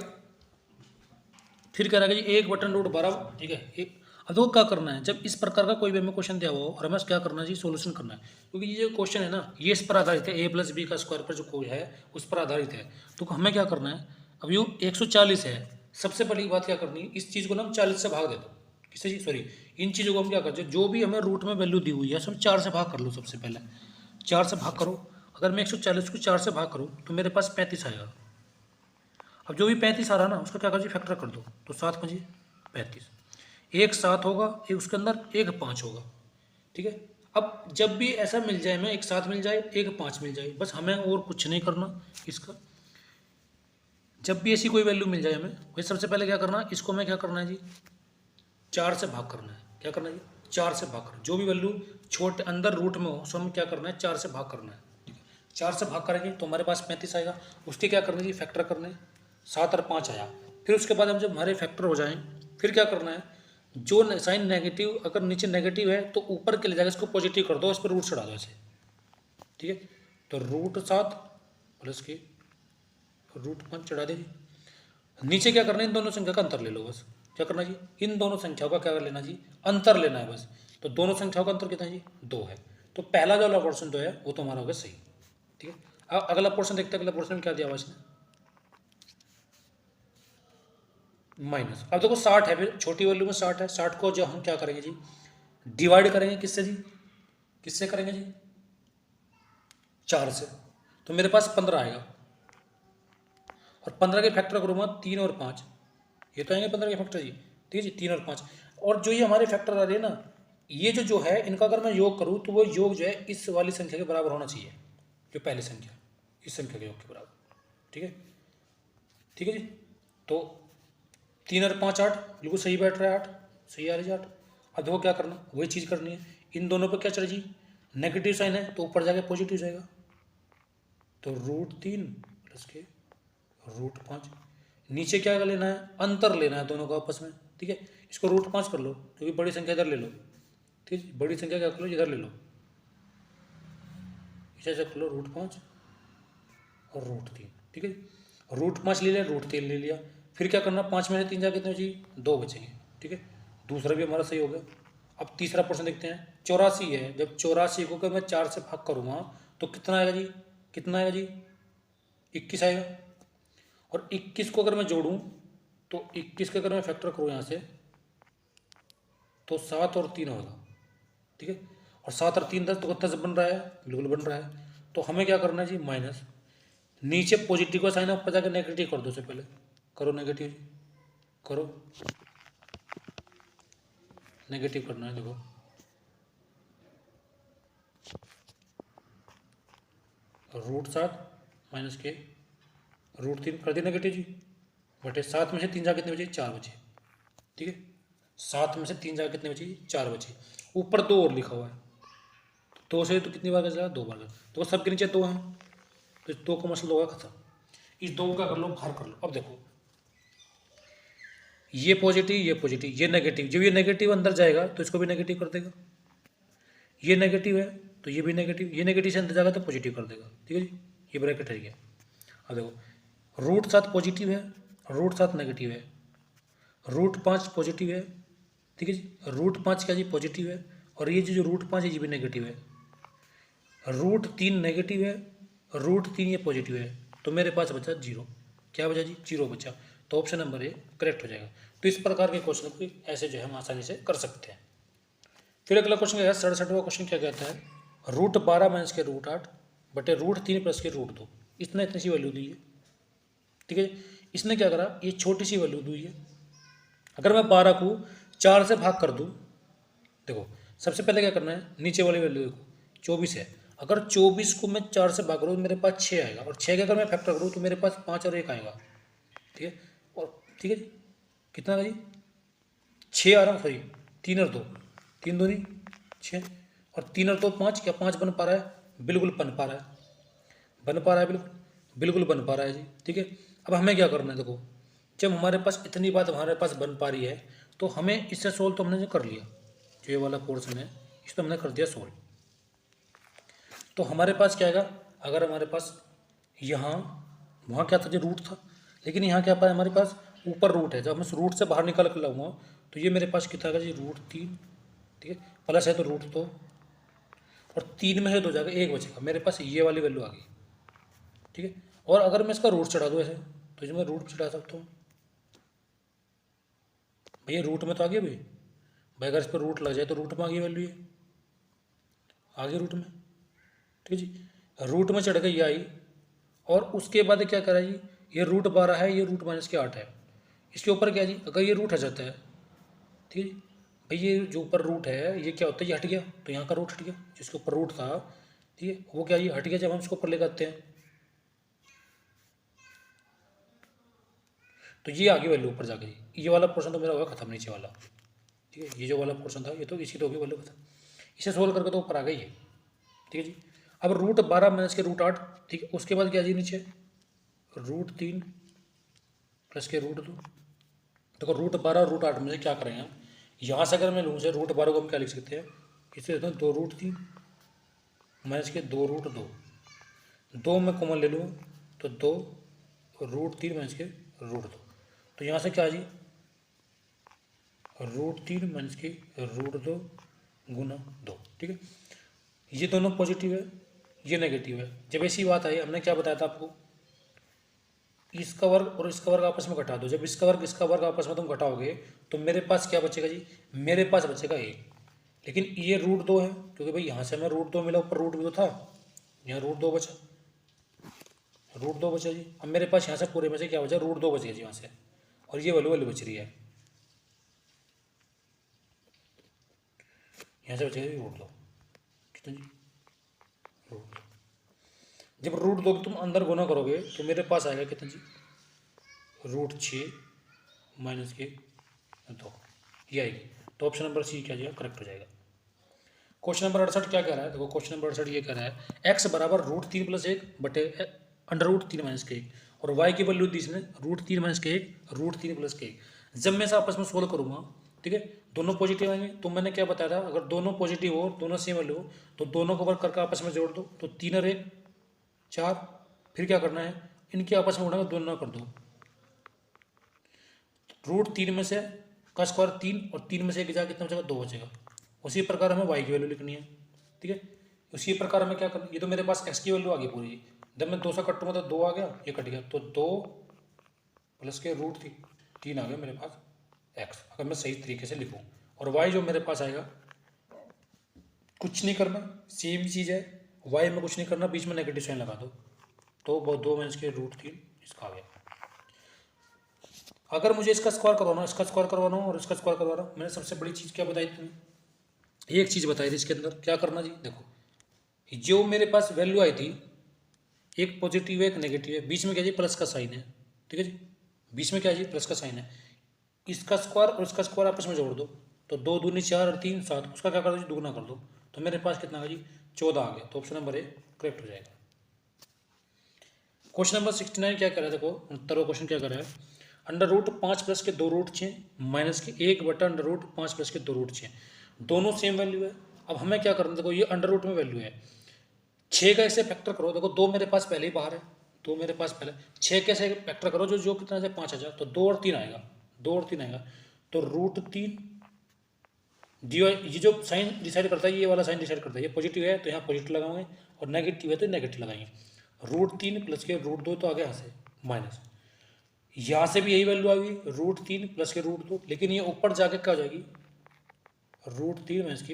फिर कह रहा है जी 1/√12, ठीक है। एक अब देखो क्या करना है, जब इस प्रकार का कोई भी हमें क्वेश्चन दिया हुआ हो और हमें क्या करना है जी सोल्यूशन करना है, क्योंकि ये जो क्वेश्चन है ना ये इस पर आधारित है, a+b का स्क्वायर पर जो कोई है उस पर आधारित है। तो हमें क्या करना है, अब ये 140 है, सबसे पहली बात क्या करनी है, इस चीज़ को ना हम 40 से भाग दे दो, किससे जी सॉरी, इन चीज़ों को हम क्या करते हैं, जो भी हमें रूट में वैल्यू दी हुई है सब 4 से भाग कर लो, सबसे पहले 4 से भाग करो। अगर मैं 140 को 4 से भाग करूँ तो मेरे पास 35 आएगा। अब जो भी 35 आ रहा ना उसका क्या कर जी फैक्टर कर दो, तो 7 5 35, एक 7 होगा, एक उसके अंदर एक 5 होगा, ठीक है। अब जब भी ऐसा मिल जाए हमें एक 7 मिल जाए एक 5 मिल जाए, बस हमें और कुछ नहीं करना इसका। जब भी ऐसी कोई वैल्यू मिल जाए हमें वही सबसे पहले क्या करना, इसको हमें क्या करना है जी 4 से भाग करना है। क्या करना है जी 4 से भाग करना, जो भी वैल्यू छोटे अंदर रूट में हो उसको हमें क्या करना है 4 से भाग करना है, ठीक है। 4 से भाग करेंगे तो हमारे पास 35 आएगा, उसके क्या करना है जी फैक्टर करने, 7 और 5 आया। फिर उसके बाद हम जब हमारे फैक्टर हो जाएं फिर क्या करना है, जो साइन नेगेटिव अगर नीचे नेगेटिव है तो ऊपर के ले जाकर इसको पॉजिटिव कर दो, इस पर रूट चढ़ा दो ऐसे, ठीक है। तो √7 प्लस के √5 चढ़ा दे जी। नीचे क्या करना है, इन दोनों संख्या का अंतर ले लो बस। क्या करना जी, इन दोनों संख्याओं का क्या कर लेना जी अंतर लेना है बस। तो दोनों संख्याओं का अंतर कितना है जी 2 है, तो पहला जो वाला पोर्शन जो है वो तो हमारा होगा सही, ठीक है। अब अगला पोर्शन देखते हैं, अगला पोर्शन में क्या दिया हुआ इसने माइनस। अब देखो 60 है, फिर छोटी वैल्यू में 60 है, 60 को जो हम क्या करेंगे जी डिवाइड करेंगे किससे जी, किससे करेंगे जी 4 से, तो मेरे पास 15 आएगा। और 15 के फैक्टर करूँगा 3 और 5, ये तो आएंगे 15 के फैक्टर जी, ठीक है जी 3 और 5। और जो ये हमारे फैक्टर आ रहे हैं ना ये जो है इनका अगर मैं योग करूँ तो वो योग जो है इस वाली संख्या के बराबर होना चाहिए, जो पहली संख्या इस संख्या के योग के बराबर, ठीक है, ठीक है जी। तो 3 और 5 8 बिल्कुल सही बैठ रहा है, 8 सही आ रही है 8। अब देखो क्या करना, वही चीज़ करनी है, इन दोनों पर क्या चले जी नेगेटिव साइन है तो ऊपर जाके पॉजिटिव जाएगा, तो √3 प्लस के √5, नीचे क्या लेना है अंतर लेना है दोनों का आपस में, ठीक है। इसको √5 कर लो क्योंकि बड़ी संख्या इधर ले लो, ठीक है, बड़ी संख्या क्या कर लो इधर ले लो, इसे ऐसे कर लो √5 और √3, ठीक है। √5 ले लिया √3 ले लिया, फिर क्या करना 5 में से 3 जा कितने जी 2 बचेंगे, ठीक है, दूसरा भी हमारा सही हो गया। अब तीसरा प्रश्न देखते हैं, 84 है, जब 84 को अगर मैं 4 से भाग करूँगा तो कितना आएगा जी, कितना आएगा जी 21 आएगा। और 21 को अगर मैं जोड़ूँ तो 21 का अगर मैं फैक्टर करूँ यहाँ से तो 7 और 3 होगा, ठीक है। और 7 और 3 10, तो 10 बन रहा है, बिल्कुल बन रहा है। तो हमें क्या करना है जी, माइनस, नीचे पॉजिटिव का साइन ऊपर जाकर नेगेटिव कर दो। से पहले करो नेगेटिव, करो नेगेटिव करना है। देखो √7 माइनस के √3 कर दिया नेगेटिव जी, बटे 7 में से 3 जा कितने बचे, 4 बचे, ठीक है। 7 में से 3 जा कितने बचे, 4 बचे। ऊपर 2 और लिखा हुआ है, 2 से तो कितनी बार का चला, 2 बार का। तो सबके नीचे 2 हैं, तो 2 का मतलब होगा खत्म। इस 2 का कर लो, बाहर कर लो। अब देखो ये पॉजिटिव, ये पॉजिटिव, ये नेगेटिव, जब ये नेगेटिव अंदर जाएगा तो इसको भी नेगेटिव कर देगा। ये नेगेटिव है तो ये भी नेगेटिव, ये नेगेटिव से अंदर जाएगा तो पॉजिटिव कर देगा, ठीक है जी। ये ब्रैकेट है। अब देखो √7 पॉजिटिव है, √7 नेगेटिव है, √5 पॉजिटिव है, ठीक है जी। √5 क्या जी, पॉजिटिव है। और ये जो √5 है ये भी नेगेटिव है। √3 नेगेटिव है, √3 ये पॉजिटिव है। तो मेरे पास बचा 0। क्या बचा जी, 0 बचा। तो ऑप्शन नंबर ए करेक्ट हो जाएगा। तो इस प्रकार के क्वेश्चन को ऐसे जो है हम आसानी से कर सकते हैं। फिर अगला क्वेश्चन क्या है, 67वां क्वेश्चन क्या कहता है, √12 माइनस के √8 बटे √3 प्लस के √2। इतनी सी वैल्यू दी है, ठीक है। इसने क्या करा, ये छोटी सी वैल्यू दी है। अगर मैं 12 को 4 से भाग कर दूं, देखो सबसे पहले क्या करना है, नीचे वाली वैल्यू देखो 24 है। अगर 24 को मैं 4 से भाग करूँ तो मेरे पास 6 आएगा, और 6 का अगर मैं फैक्टर करूँ तो मेरे पास 5 और 1 आएगा, ठीक है। और ठीक है जी, कितना था जी, 6 आ रहा हूँ, सॉरी 3 और 2, 3 2 नहीं 6, और 3 और 2 5। क्या 5 बन पा रहा है, बिल्कुल बन पा रहा है, बन पा रहा है, बिल्कुल बिल्कुल बन पा रहा है जी, ठीक है। अब हमें क्या करना है, देखो जब हमारे पास इतनी बात हमारे पास बन पा रही है तो हमें इससे सोल्व तो हमने जो कर लिया, जो ये वाला पोर्शन है इसको हमने कर दिया सोल्व। तो हमारे पास क्या आएगा, अगर हमारे पास यहाँ, वहाँ क्या था जी, रूट था, लेकिन यहाँ क्या पाया हमारे पास, ऊपर रूट है। जब मैं रूट से बाहर निकल कर लाऊंगा तो ये मेरे पास कितना आएगा जी, √3, ठीक है। प्लस है तो √2, और 3 में से 2 जाएगा, 1 बचेगा। मेरे पास ये वाली वैल्यू आ गई, ठीक है। और अगर मैं इसका रूट चढ़ा दूँ ऐसे, तो जो मैं रूट चढ़ा सकता हूँ, भैया रूट में तो आ गया भाई अगर इस पर रूट लग जाए तो रूट में आ गई वैल्यू, ये आ गई रूट में, ठीक है जी। रूट में चढ़ गई ये आई, और उसके बाद क्या करा जी, ये √12 है, ये √-8 है। इसके ऊपर क्या जी, अगर ये रूट हट जाता है, ठीक है भाई, ये जो ऊपर रूट है ये क्या होता है, ये हट गया, तो यहाँ का रूट हट गया, जिसके ऊपर रूट था, ठीक है, वो क्या ये हट गया जब हम इसको ऊपर लेकर आते हैं, तो ये आगे वैल्यू ऊपर जाके, ये वाला पोर्शन तो मेरा होगा खत्म, नीचे वाला, ठीक है। ये जो वाला पोर्शन था ये तो इसी तो होगी वैल्यू खत्म। इसे सोल्व करके तो ऊपर आ गई है, ठीक है जी। अब √12 माइनस के √8, ठीक है। उसके बाद क्या जी, नीचे √3 प्लस के √2। देखो √12 और √8 में से क्या करेंगे हम, यहाँ से अगर मैं लूँ से √12 को हम क्या लिख सकते हैं, इसे देते हैं 2√3 माइनस के 2√2, 2 में कॉमन ले लूँ तो 2, √3 माइनस के √2। तो यहाँ से क्या जी, √3 माइनस के √2 गुना 2, ठीक है। ये दोनों पॉजिटिव है, ये नेगेटिव है। जब ऐसी बात आई, हमने क्या बताया था आपको, इसका वर्ग और इसका वर्ग आपस में घटा दो। जब इसका वर्ग आपस में तुम घटाओगे तो मेरे पास क्या बचेगा जी, मेरे पास बचेगा 1। लेकिन ये √2 है, क्योंकि भाई यहाँ से हमें √2 मिला, ऊपर रूट भी तो था, यहाँ √2 बचा, √2 बचा जी। अब मेरे पास यहाँ से पूरे में से क्या बचा, √2 बच गया जी यहाँ से, और ये वैल्यू बच रही है, यहाँ से बचेगा जी √2, कितना जी, √2। जब √2 तुम अंदर गुना करोगे तो मेरे पास आएगा कितना जी, √6 माइनस के 2, ये आएगी। तो ऑप्शन नंबर सी क्या जाएगा, करेक्ट हो जाएगा। क्वेश्चन नंबर 68 क्या कह रहा है, देखो क्वेश्चन नंबर 68 ये कह रहा है x बराबर √3 प्लस 1 बटे √3 माइनस के 1, और y की वैल्यू दी इसने √3 माइनस के 1, √3 प्लस के 1। जब मैं इसे आपस में सोल्व करूँगा, ठीक है, दोनों पॉजिटिव आएंगे। तो मैंने क्या बताया था, अगर दोनों पॉजिटिव हो, दोनों सेम वैल्यू हो, तो दोनों को वर्क करके आपस में जोड़ दो, तो 3 और 1 4। फिर क्या करना है, इनके आपस में उड़ा दोनों कर दो, √3 में से का स्क्वायर 3, और 3 में से 1 जाकर कितना बचेगा, 2 बचेगा। उसी प्रकार हमें y की वैल्यू लिखनी है, ठीक है। उसी प्रकार हमें क्या करना, ये तो मेरे पास x की वैल्यू आ गई पूरी। जब मैं 2 से कटूंगा तो 2 आ गया, ये कट गया, तो 2 प्लस के √3 आ गया मेरे पास x, अगर मैं सही तरीके से लिखूँ। और y जो मेरे पास आएगा, कुछ नहीं करना, सेम चीज़ है, y में कुछ नहीं करना, बीच में नेगेटिव साइन लगा दो, तो वो 2 - (3) इसका आ गया। अगर मुझे इसका स्क्वायर करवाना, इसका स्क्वायर करवाना हो और इसका स्क्वायर करवाना, मैंने सबसे बड़ी चीज़ क्या बताई तुम्हें, एक चीज़ बताई थी इसके अंदर, क्या करना जी, देखो जो मेरे पास वैल्यू आई थी, एक पॉजिटिव है एक नेगेटिव है, बीच में क्या जी प्लस का साइन है, ठीक है जी, बीच में क्या जी प्लस का साइन है, इसका स्क्वायर और इसका स्क्वायर आपस में जोड़ दो, तो 2 दूनी 4 और 3 7, उसका क्या कर दो जी, दुगना कर दो, तो मेरे पास कितना आ जी 14 आ गया, तो ऑप्शन नंबर ए करेक्ट हो जाएगा। क्वेश्चन नंबर 69 क्या कर रहा है, देखो 69वां क्वेश्चन क्या कर रहा है, √5 प्लस के 2√6 माइनस के 1/√5 प्लस के 2√6, दोनों सेम वैल्यू है। अब हमें क्या करना है, देखो ये अंडर रूट में वैल्यू है, 6 का इसे फैक्टर करो, देखो 2 मेरे पास पहले ही बाहर है, 2 मेरे पास पहले, 6 के से फैक्टर करो, जो जो कितना से 5 आ जाए, तो 2 और 3 आएगा, 2 और 3 आएगा, तो √3 डी, ये जो साइन डिसाइड करता है, ये वाला साइन डिसाइड करता है, ये पॉजिटिव है तो यहाँ पॉजिटिव लगाएंगे, और नेगेटिव है तो नेगेटिव लगाएंगे, √3 प्लस के √2 तो आ गया यहाँ से माइनस, यहाँ से भी यही वैल्यू आ गई, √3 प्लस के √2, लेकिन ये ऊपर जाके क्या हो जाएगी, √3 माइनस के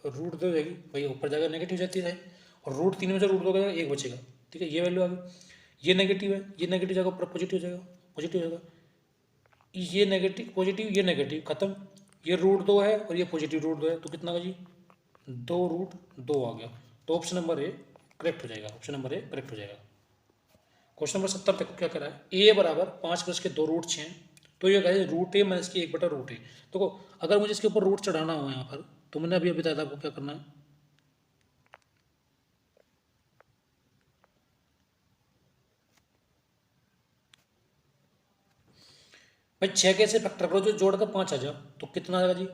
√2 हो जाएगी, भाई ऊपर जाकर नेगेटिव जाती है, और √3 में से √2 का एक बचेगा, ठीक है, ये वैल्यू आ गई, ये नेगेटिव है, ये नेगेटिव जाएगा ऊपर पॉजिटिव हो जाएगा, पॉजिटिव हो जाएगा, ये नेगेटिव पॉजिटिव, ये नेगेटिव खत्म, ये √2 है और ये पॉजिटिव √2 है, तो कितना का जी 2√2 आ गया, तो ऑप्शन नंबर ए करेक्ट हो जाएगा, ऑप्शन नंबर ए करेक्ट हो जाएगा। क्वेश्चन नंबर 70 तक क्या करा है, ए बराबर 5 प्लस के 2√6, तो ये कहा है √a माइनस की 1/√a, देखो अगर मुझे इसके ऊपर रूट चढ़ाना हो यहाँ पर, तो मैंने अभी बताया था आपको क्या करना है, भाई 6 के से फैक्टर करो, जो जोड़ कर 5 आ जाओ, तो कितना आएगा जी,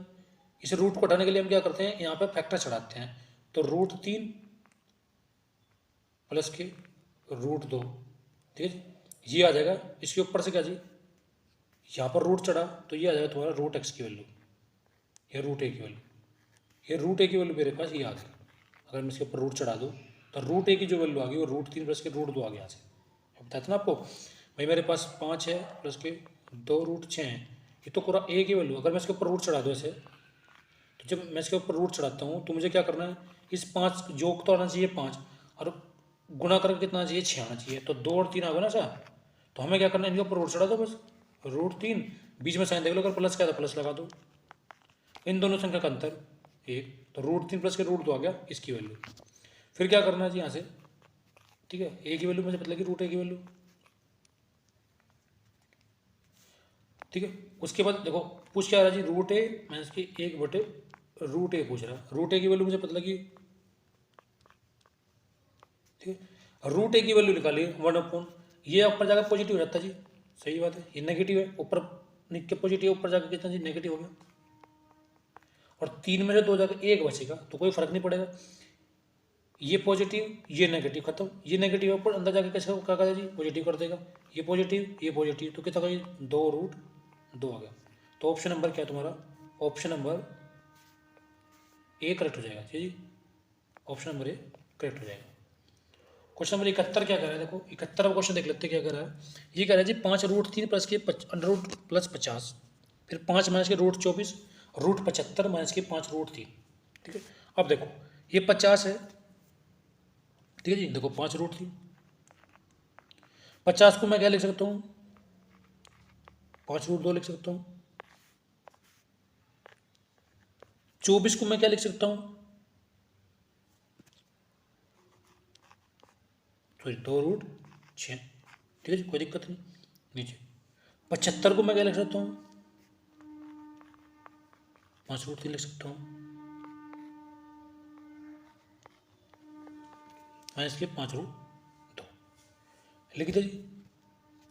इस रूट को हटाने के लिए हम क्या करते हैं, यहाँ पे फैक्टर चढ़ाते हैं, तो √3 प्लस के √2, ठीक है, ये आ जाएगा, इसके ऊपर से क्या जी, यहाँ पर रूट चढ़ा, तो ये आ जाएगा तुम्हारा √x की वैल्यू, ये √a की वैल्यू, ये √a की वैल्यू मेरे पास ये आ गई, अगर मैं इसके ऊपर रूट चढ़ा दूँ, तो √a की जो वैल्यू आ गई वो √3 प्लस के √2 आ गया यहाँ से, बताया था ना आपको, भाई मेरे पास 5 है प्लस के 2√6 हैं, ये तो पूरा a की वैल्यू, अगर मैं इसके ऊपर रूट चढ़ा दूँ ऐसे, तो जब मैं इसके ऊपर रूट चढ़ाता हूँ, तो मुझे क्या करना है, इस 5 जोक तो आना चाहिए 5, और गुणा करके कितना चाहिए 6 आना चाहिए, तो 2 और 3 आ गया ना सर, तो हमें क्या करना है, इनके ऊपर रूट चढ़ा दो बस, √3, बीच में साइन देख लो, अगर प्लस क्या था प्लस लगा दो, इन दोनों संख्या का अंतर 1, तो √3 प्लस के √2 आ गया इसकी वैल्यू, फिर क्या करना है जी यहाँ से, ठीक है, a की वैल्यू मुझे पता लगी, √a की वैल्यू, ठीक है, उसके बाद देखो पूछ क्या रहा है जी, √a माइनस की 1/√a पूछ रहा है, √a की वैल्यू मुझे पता लगी, ठीक है, √a की वैल्यू निकालिए 1/, ये ऊपर जाकर पॉजिटिव हो जाता है जी, सही बात है, ये नेगेटिव है, ऊपर निक के पॉजिटिव, ऊपर जाकर कितना जी नेगेटिव हो गया, और 3 में से 2 जाकर 1 बचेगा, तो कोई फर्क नहीं पड़ेगा, ये पॉजिटिव ये नेगेटिव खत्म, ये नेगेटिव ऊपर अंदर जाके कैसे क्या करेगा जी पॉजिटिव कर देगा, ये पॉजिटिव, तो कितना जी 2√2 आ गया, तो ऑप्शन नंबर क्या है तुम्हारा, ऑप्शन नंबर ए करेक्ट हो जाएगा, ठीक है जी, ऑप्शन नंबर ए करेक्ट हो जाएगा। क्वेश्चन नंबर 71 क्या कर रहा है, देखो 71वां क्वेश्चन देख लेते हैं क्या कर रहा है, ये कह रहा है जी 5√3 प्लस के √+50, फिर 5 माइनस के √24, √75 माइनस के 5√3, ठीक है, अब देखो ये 50 है, ठीक है जी, देखो 5√3, 50 को मैं क्या लिख सकता हूँ, 5√2 लिख सकता हूँ, 24 को मैं क्या लिख सकता हूँ, सॉरी 2√6, ठीक है जी, कोई दिक्कत नहीं, नीचे 75 को मैं क्या लिख सकता हूँ, 5√3 लिख सकता हूँ, माइनस के 5√2 लिख दो जी।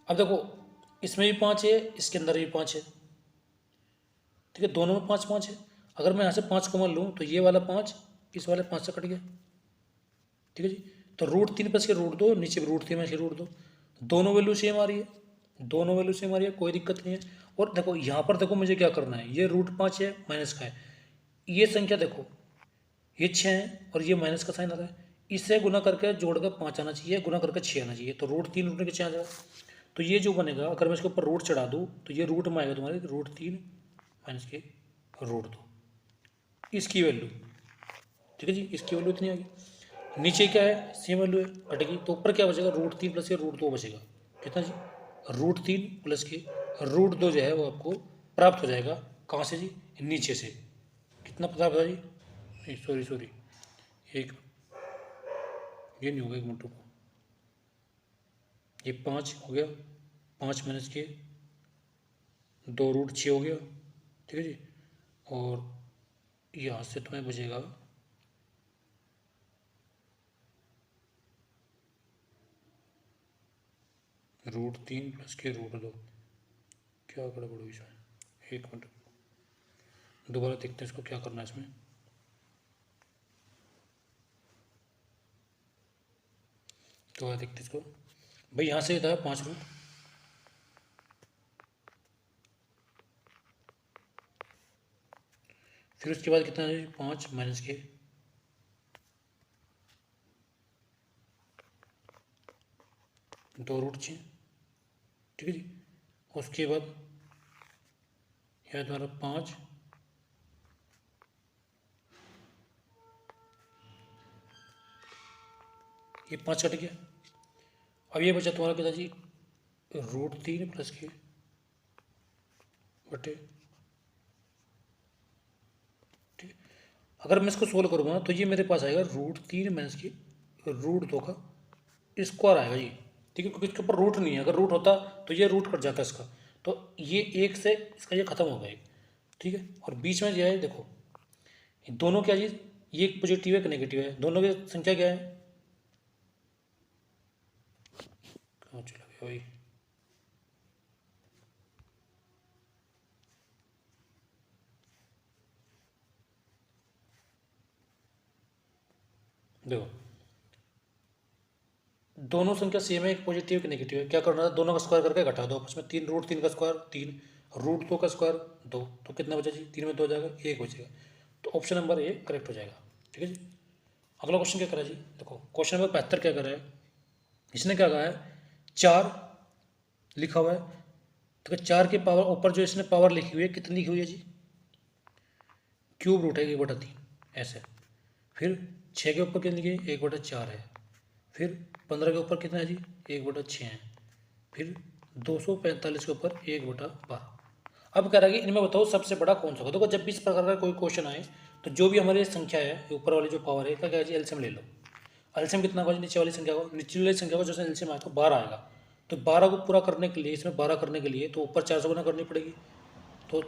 अब देखो इसमें भी 5 है, इसके अंदर भी 5 है, ठीक है, दोनों में 5 5 है, अगर मैं यहाँ से 5 कॉमन लूँ, तो ये वाला 5 इस वाले 5 से कट गया, ठीक है जी, तो √3 प्लस के √2, नीचे √3 में से √2, दोनों वैल्यू सेम आ रही है, दोनों वैल्यू सेम आ रही है, कोई दिक्कत नहीं है, और देखो यहाँ पर देखो मुझे क्या करना है, ये √5 है माइनस का है, ये संख्या देखो ये 6 है और ये माइनस का साइन आ रहा है, इससे गुना करके जोड़कर 5 आना चाहिए, गुना करके 6 आना चाहिए, तो √3 रूट के 6 आ जाएगा, तो ये जो बनेगा अगर मैं इसके ऊपर रूट चढ़ा दूँ, तो ये रूट में आएगा तुम्हारे √3 माइनस के √2, इसकी वैल्यू, ठीक है जी, इसकी वैल्यू इतनी आ गई। नीचे क्या है, सेम वैल्यू है, कटेगी, तो ऊपर क्या बचेगा, रूट 3 प्लस के रूट 2 बचेगा। कितना जी, रूट 3 प्लस के रूट 2 जो है वो आपको प्राप्त हो जाएगा। कहाँ से जी, नीचे से। कितना प्राप्त होगा जी, सॉरी सॉरी, एक, ये नहीं होगा, 1 मिनट रुको, ये 5 हो गया, 5 - के 2√6 हो गया, ठीक है जी। और यहाँ से तुम्हें बचेगा रूट 3 प्लस के रूट 2। क्या गड़बड़ हुई इसमें, 1 मिनट, दोबारा देखते हैं इसको क्या करना है इसमें। दोबारा देखते हैं इसको भाई, यहाँ से था 5 रूट, फिर उसके बाद कितना है, 5 - के 2√6, ठीक है जी। उसके बाद यह तुम्हारा 5, ये 5 कट गया। अब ये बचा तुम्हारा कितना जी, रूट 3 प्लस के बटे, ठीक है। अगर मैं इसको सोल्व करूँगा तो ये मेरे पास आएगा रूट 3 - के रूट 2 का स्क्वायर आएगा ये, ठीक है, क्योंकि इसके ऊपर रूट नहीं है। अगर रूट होता तो ये रूट कट जाता इसका, तो ये एक से इसका ये खत्म होगा एक, ठीक है। और बीच में जो है देखो, ये दोनों क्या जी, ये एक पॉजिटिव है, एक नेगेटिव है, दोनों की संख्या क्या है, कहाँ चला गया भाई, देखो दोनों संख्या सेम है, एक पॉजिटिव एक नेगेटिव है। क्या करना है, दोनों का स्क्वायर करके घटा दो आपस में। 3√3 का स्क्वायर 3, रूट 2 का स्क्वायर 2, तो कितना बचा जी, 3 में 2 हो जाएगा, 1 बचेगा। तो ऑप्शन नंबर ए करेक्ट हो जाएगा, ठीक है जी। अगला क्वेश्चन क्या करा है जी, देखो क्वेश्चन नंबर 75 क्या करा है, इसने क्या कहा है, 4 लिखा हुआ है, तो 4 की पावर ऊपर जो इसने पावर लिखी हुई है कितनी लिखी हुई है जी, क्यूब रूट है 1/3 ऐसे। फिर 6 के ऊपर कितनी लिखी है, 1/4 है। फिर 15 के ऊपर कितना है जी, 1/6 है। फिर 245 के ऊपर 1/12। अब कह रहा है कि इनमें बताओ सबसे बड़ा कौन सा होगा। देखो जब भी इस प्रकार का कोई क्वेश्चन आए तो जो भी हमारी संख्या है ऊपर वाली जो पावर है इसका क्या है जी, एलसीएम ले लो। एलसीएम कितना होगा, नीचे वाली संख्या को, नीचे वाली संख्या को जैसे एलसीएम आएगा तो 12 आएगा। तो 12 को पूरा करने के लिए, इसमें 12 करने के लिए तो ऊपर 4 से गुना करनी पड़ेगी, तो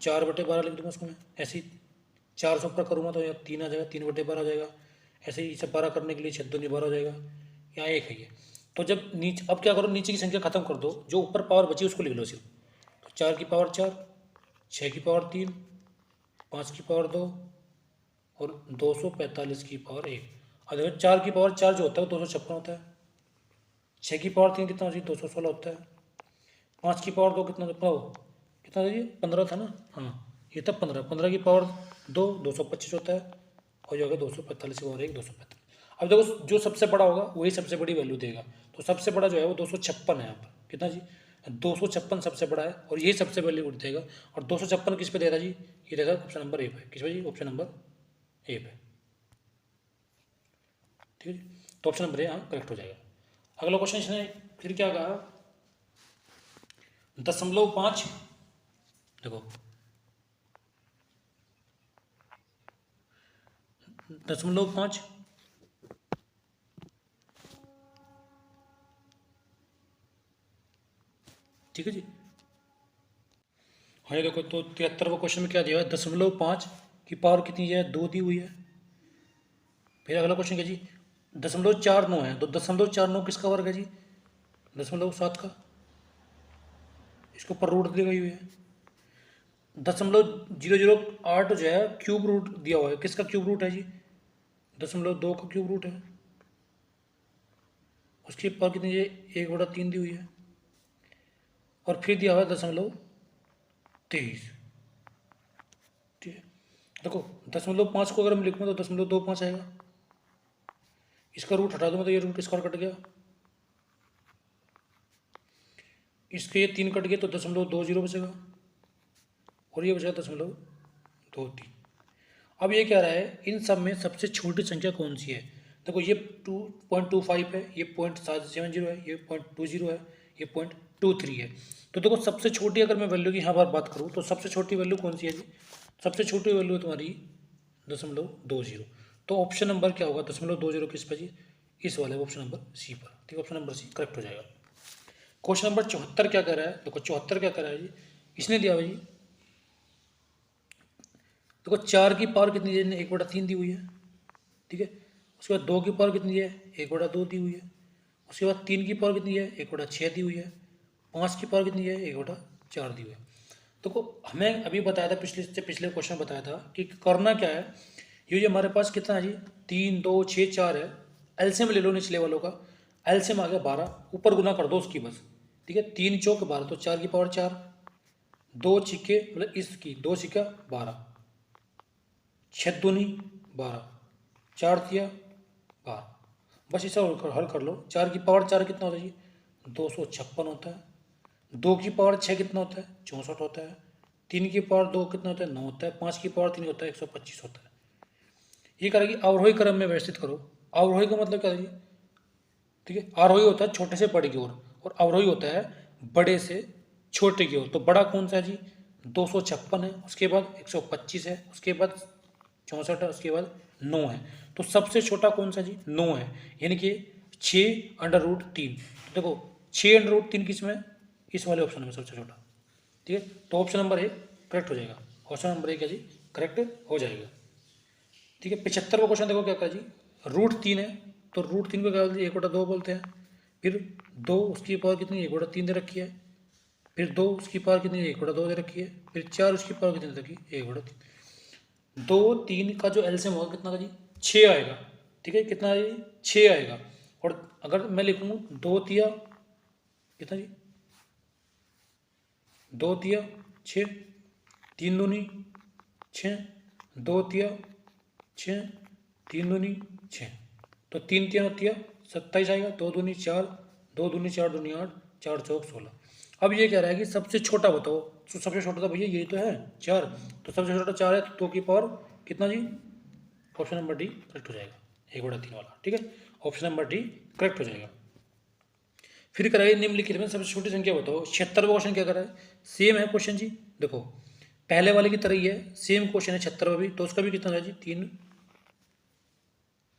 4/12 लिख दूंगा उसको मैं ऐसे ही। 4 से ऊपर करूँगा तो यहाँ 3 आ जाएगा, 3/12 हो जाएगा। ऐसे ही इसे 12 करने के लिए 6 दूनी 12 हो जाएगा, यहाँ 1 है ये। तो जब नीचे, अब क्या करो, नीचे की संख्या खत्म कर दो, जो ऊपर पावर बची उसको लिख लो सिर्फ। तो 4 की पावर 4, 6 की पावर 3, 5 की पावर 2 और 245 की पावर 1। और देखो 4 की पावर 4 जो होता है वो 256 होता है। 6 की पावर 3 कितना होती है, 216 होता है। 5 की पावर 2 कितना होता है, कितना था ये, 15 था ना, हाँ ये था 15। 15 की पावर 2 225 होता है। और जो होगा 245 की पावर 1 245। अब देखो जो सबसे बड़ा होगा वही सबसे बड़ी वैल्यू देगा। तो सबसे बड़ा जो है वो 256 है यहाँ पर, कितना जी, 256 सबसे बड़ा है और यही सबसे वैल्यू देगा। और 256 किस पे दे रहा जी, ये देगा ऑप्शन नंबर ए पे। किस पे जी, ऑप्शन नंबर ए पे, ठीक है जी। तो ऑप्शन नंबर ए यहाँ करेक्ट हो जाएगा। अगला क्वेश्चन इसने फिर क्या कहा, 0.5, देखो 0.5, ठीक है जी। हाँ ये देखो, तो 73वें क्वेश्चन में क्या दिया है, 0.5 की पावर कितनी है, 2 दी हुई है। फिर अगला क्वेश्चन क्या जी, 0.49 है, तो 0.49 किसका वर्ग है जी, 0.7 का, इसके ऊपर रूट दी गई हुई है। 0.008 जो है क्यूब रूट दिया हुआ है, किसका क्यूब रूट है जी, 0.2 का क्यूब रूट है। उसकी पावर कितनी है, 1/3 दी हुई है। और फिर दिया हुआ है 0.23, ठीक है। देखो 0.5 को अगर मैं लिखूँ तो 0.25 आएगा, इसका रूट हटा दूंगा तो ये रूट स्क्वायर कट गया, इसके ये 3 कट गए तो 0.20 बचेगा, और ये बचेगा 0.23। अब ये कह रहा है इन सब में सबसे छोटी संख्या कौन सी है। देखो ये 2.25 है, ये 0.770 है, ये 0.20 है, ये 0.23 है। तो देखो सबसे छोटी अगर मैं वैल्यू की यहाँ पर बात करूँ तो सबसे छोटी वैल्यू कौन सी है जी, सबसे छोटी वैल्यू तुम्हारी 0.20। तो ऑप्शन नंबर क्या होगा 0.20 किस पर जी, इस वाले ऑप्शन नंबर सी पर। ठीक है, ऑप्शन नंबर सी करेक्ट हो जाएगा। क्वेश्चन नंबर 74 क्या कर रहा है, देखो 74 क्या कर रहा है जी, इसने दिया भाई देखो 4 की पावर कितनी दी है, 1/3 दी हुई है। ठीक है, उसके बाद 2 की पावर कितनी है, 1/2 दी हुई है। उसके बाद 3 की पावर कितनी है, 1/6 दी हुई है। 5 की पावर कितनी है, 1/4 दी हुई है। तो हमें अभी बताया था पिछले क्वेश्चन बताया था कि करना क्या है। ये हमारे पास कितना है जी, 3 2 6 4 है। एलसीएम ले लो निचले वालों का, एलसीएम आ गया 12, ऊपर गुना कर दो उसकी बस। ठीक है, 3 चौक 12, तो 4 की पावर 4, 2 छिक्के मतलब इसकी 2 छिक्का 12, 6 दूनी 12, 4 दिया 12। बस इसे हल कर लो। 4 की पावर 4 कितना होता है जी, 256 होता है। 2 की पावर 6 कितना होता है, 64 होता है। 3 की पावर 2 कितना होता है, 9 होता है। 5 की पावर 3 होता है, 125 होता है। ये करेगी अवरोही क्रम में व्यवस्थित करो। अवरोही का मतलब क्या है जी, ठीक है, आरोही होता है छोटे से बड़े की ओर, और अवरोही होता है बड़े से छोटे की ओर। तो बड़ा कौन सा है जी, 256 है, उसके बाद 125 है, उसके बाद 64 है, उसके बाद 9 है। तो सबसे छोटा कौन सा जी, 9 है, यानी कि 6√3। देखो 6√3 किस में, इस वाले ऑप्शन में सबसे छोटा। ठीक है, तो ऑप्शन नंबर ए करेक्ट हो जाएगा। ऑप्शन नंबर ए क्या जी, करेक्ट हो जाएगा। ठीक है, 75वां क्वेश्चन देखो क्या कहा जी, √3 है, तो √3 को क्या बोलते हैं, 1/2 बोलते हैं। फिर 2 उसकी पावर कितनी, 1/3 दे रखी है। फिर 2 उसकी पावर कितनी है, 1/2 दे रखी है। फिर 4 उसकी पावर कितनी दे रखी है, 1/3। 2 3 का जो एलसीएम होगा कितना का जी, 6 आएगा। ठीक है, कितना है जी, 6 आएगा। और अगर मैं लिखूँ 2 तिया कितना जी, 2 तिया 6, 3 दूनी 6, 2 तिया 6, 3 दूनी 6, तो 3 तिया 27 आएगा। 2 दूनी 4, 2 दूनी 4 दूनी 8, 4 चौक 16। अब ये कह रहा है कि सबसे छोटा बताओ। तो सबसे छोटा तो भैया यही तो है 4, तो सबसे छोटा 4 है, तो 2 की पावर कितना जी, ऑप्शन नंबर डी करेक्ट हो जाएगा, 1/3 वाला। ठीक है, ऑप्शन नंबर डी करेक्ट हो जाएगा। फिर कराइए निम्नलिखित में सबसे छोटी संख्या बताओ। 76वां क्वेश्चन क्या कर रहा है, सेम है क्वेश्चन जी। देखो पहले वाले की तरह ही है, सेम क्वेश्चन है 76वां भी, तो उसका भी कितना है जी, 3।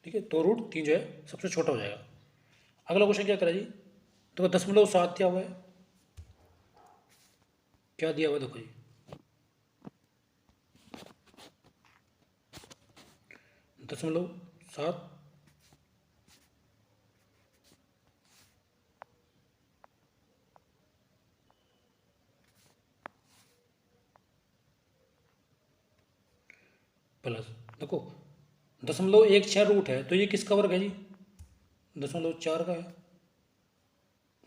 ठीक है, तो √3 जो है सबसे छोटा हो जाएगा। अगला क्वेश्चन क्या करा जी, तो 0.7 दिया हुआ है, क्या दिया हुआ है देखो जी, 0.7 प्लस, देखो 0.16 रूट है, तो ये किसका वर्ग है जी, 0.4 का है।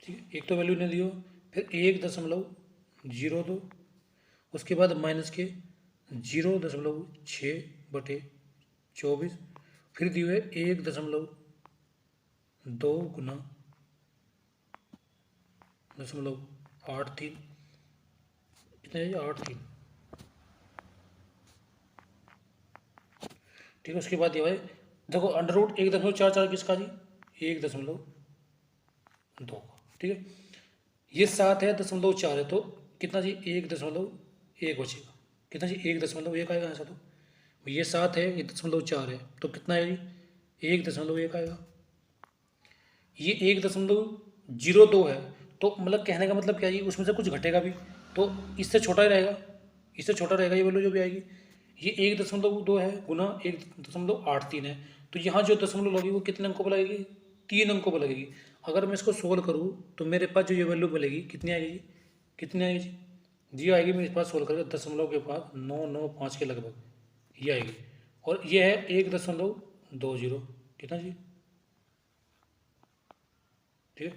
ठीक है, एक तो वैल्यू ने दियो, फिर 1.02, उसके बाद माइनस के 0.6/24, फिर दिए हुए 1.2 गुना 0.83, कितने 83। ठीक है, उसके बाद दिया हुआ है देखो √1.44 किसका जी, 1.2। ठीक है, ये 7 है, 0.4 है, तो कितना जी, 1.1 बचेगा। कितना जी, 1.1 आएगा ऐसा। तो ये 7 है, ये 0.4 है, तो कितना है जी, 1.1 आएगा। ये 1.02 है, तो मतलब कहने का मतलब क्या जी, उसमें से कुछ घटेगा भी, तो इससे छोटा ही रहेगा, इससे छोटा रहेगा ये वैल्यू जो भी आएगी। ये 1.2 है गुना 1.83 है, तो यहाँ जो दशमलव लगेगी वो कितने अंकों पर लगेगी, 3 अंकों पर लगेगी। अगर मैं इसको सोल्व करूँ तो मेरे पास जो ये वैल्यू मिलेगी कितनी आएगी जी, कितनी आएगी जी, जी आएगी मेरे पास सोल्व करके दशमलव के बाद 995 के लगभग ये आएगी। और ये है 1.20, कितना जी। ठीक है,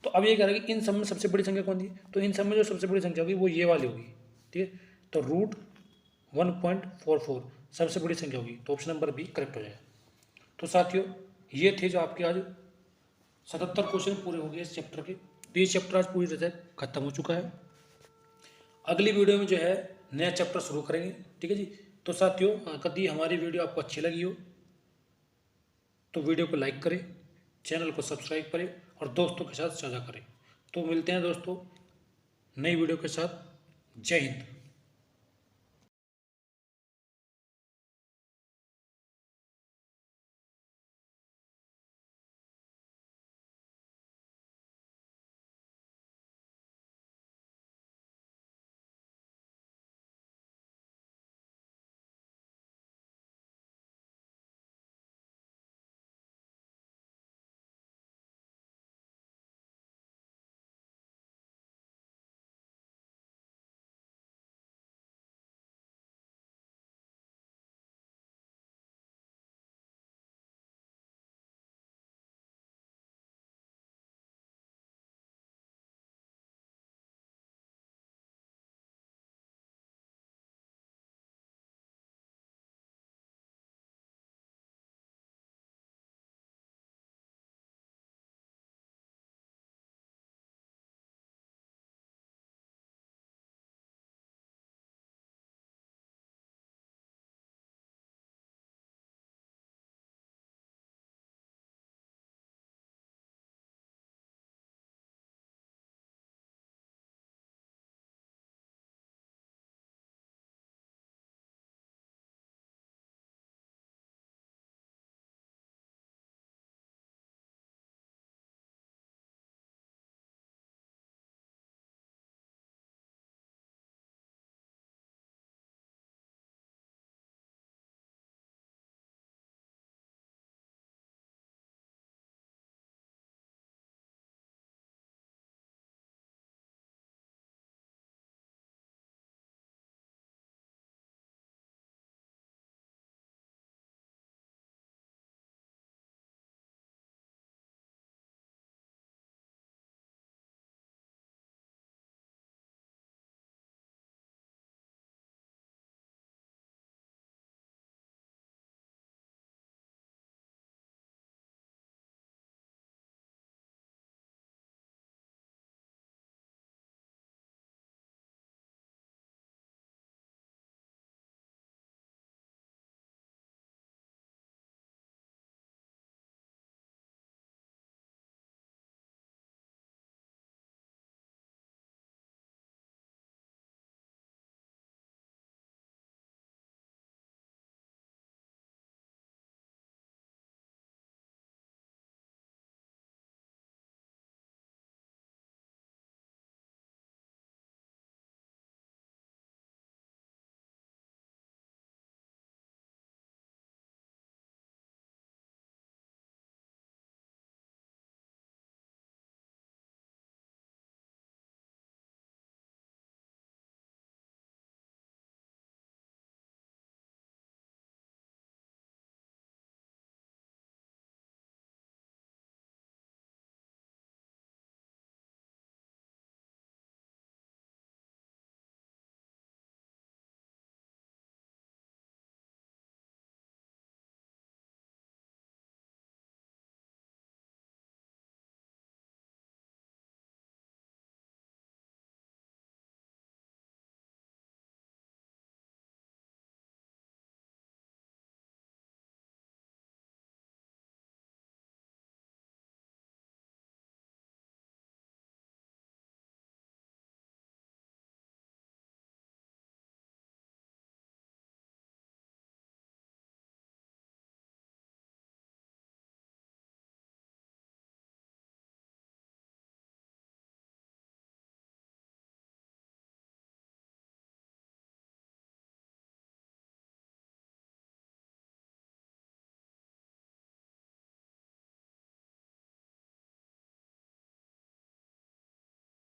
तो अब ये कह रहा है कि इन सब में सबसे बड़ी संख्या कौन थी, तो इन सब में जो सबसे बड़ी संख्या होगी वो ये वाली होगी। ठीक है, तो √1.44 सबसे बड़ी संख्या होगी, तो ऑप्शन नंबर बी करेक्ट हो जाएगा। तो साथियों ये थे जो आपके आज 77 क्वेश्चन पूरे हो गए इस चैप्टर के। तो ये चैप्टर आज पूरी तरह से खत्म हो चुका है। अगली वीडियो में जो है नया चैप्टर शुरू करेंगे। ठीक है जी, तो तो साथियों, यदि हमारी वीडियो आपको अच्छी लगी हो तो वीडियो को लाइक करें, चैनल को सब्सक्राइब करें और दोस्तों के साथ साझा करें। तो मिलते हैं दोस्तों नई वीडियो के साथ। जय हिंद।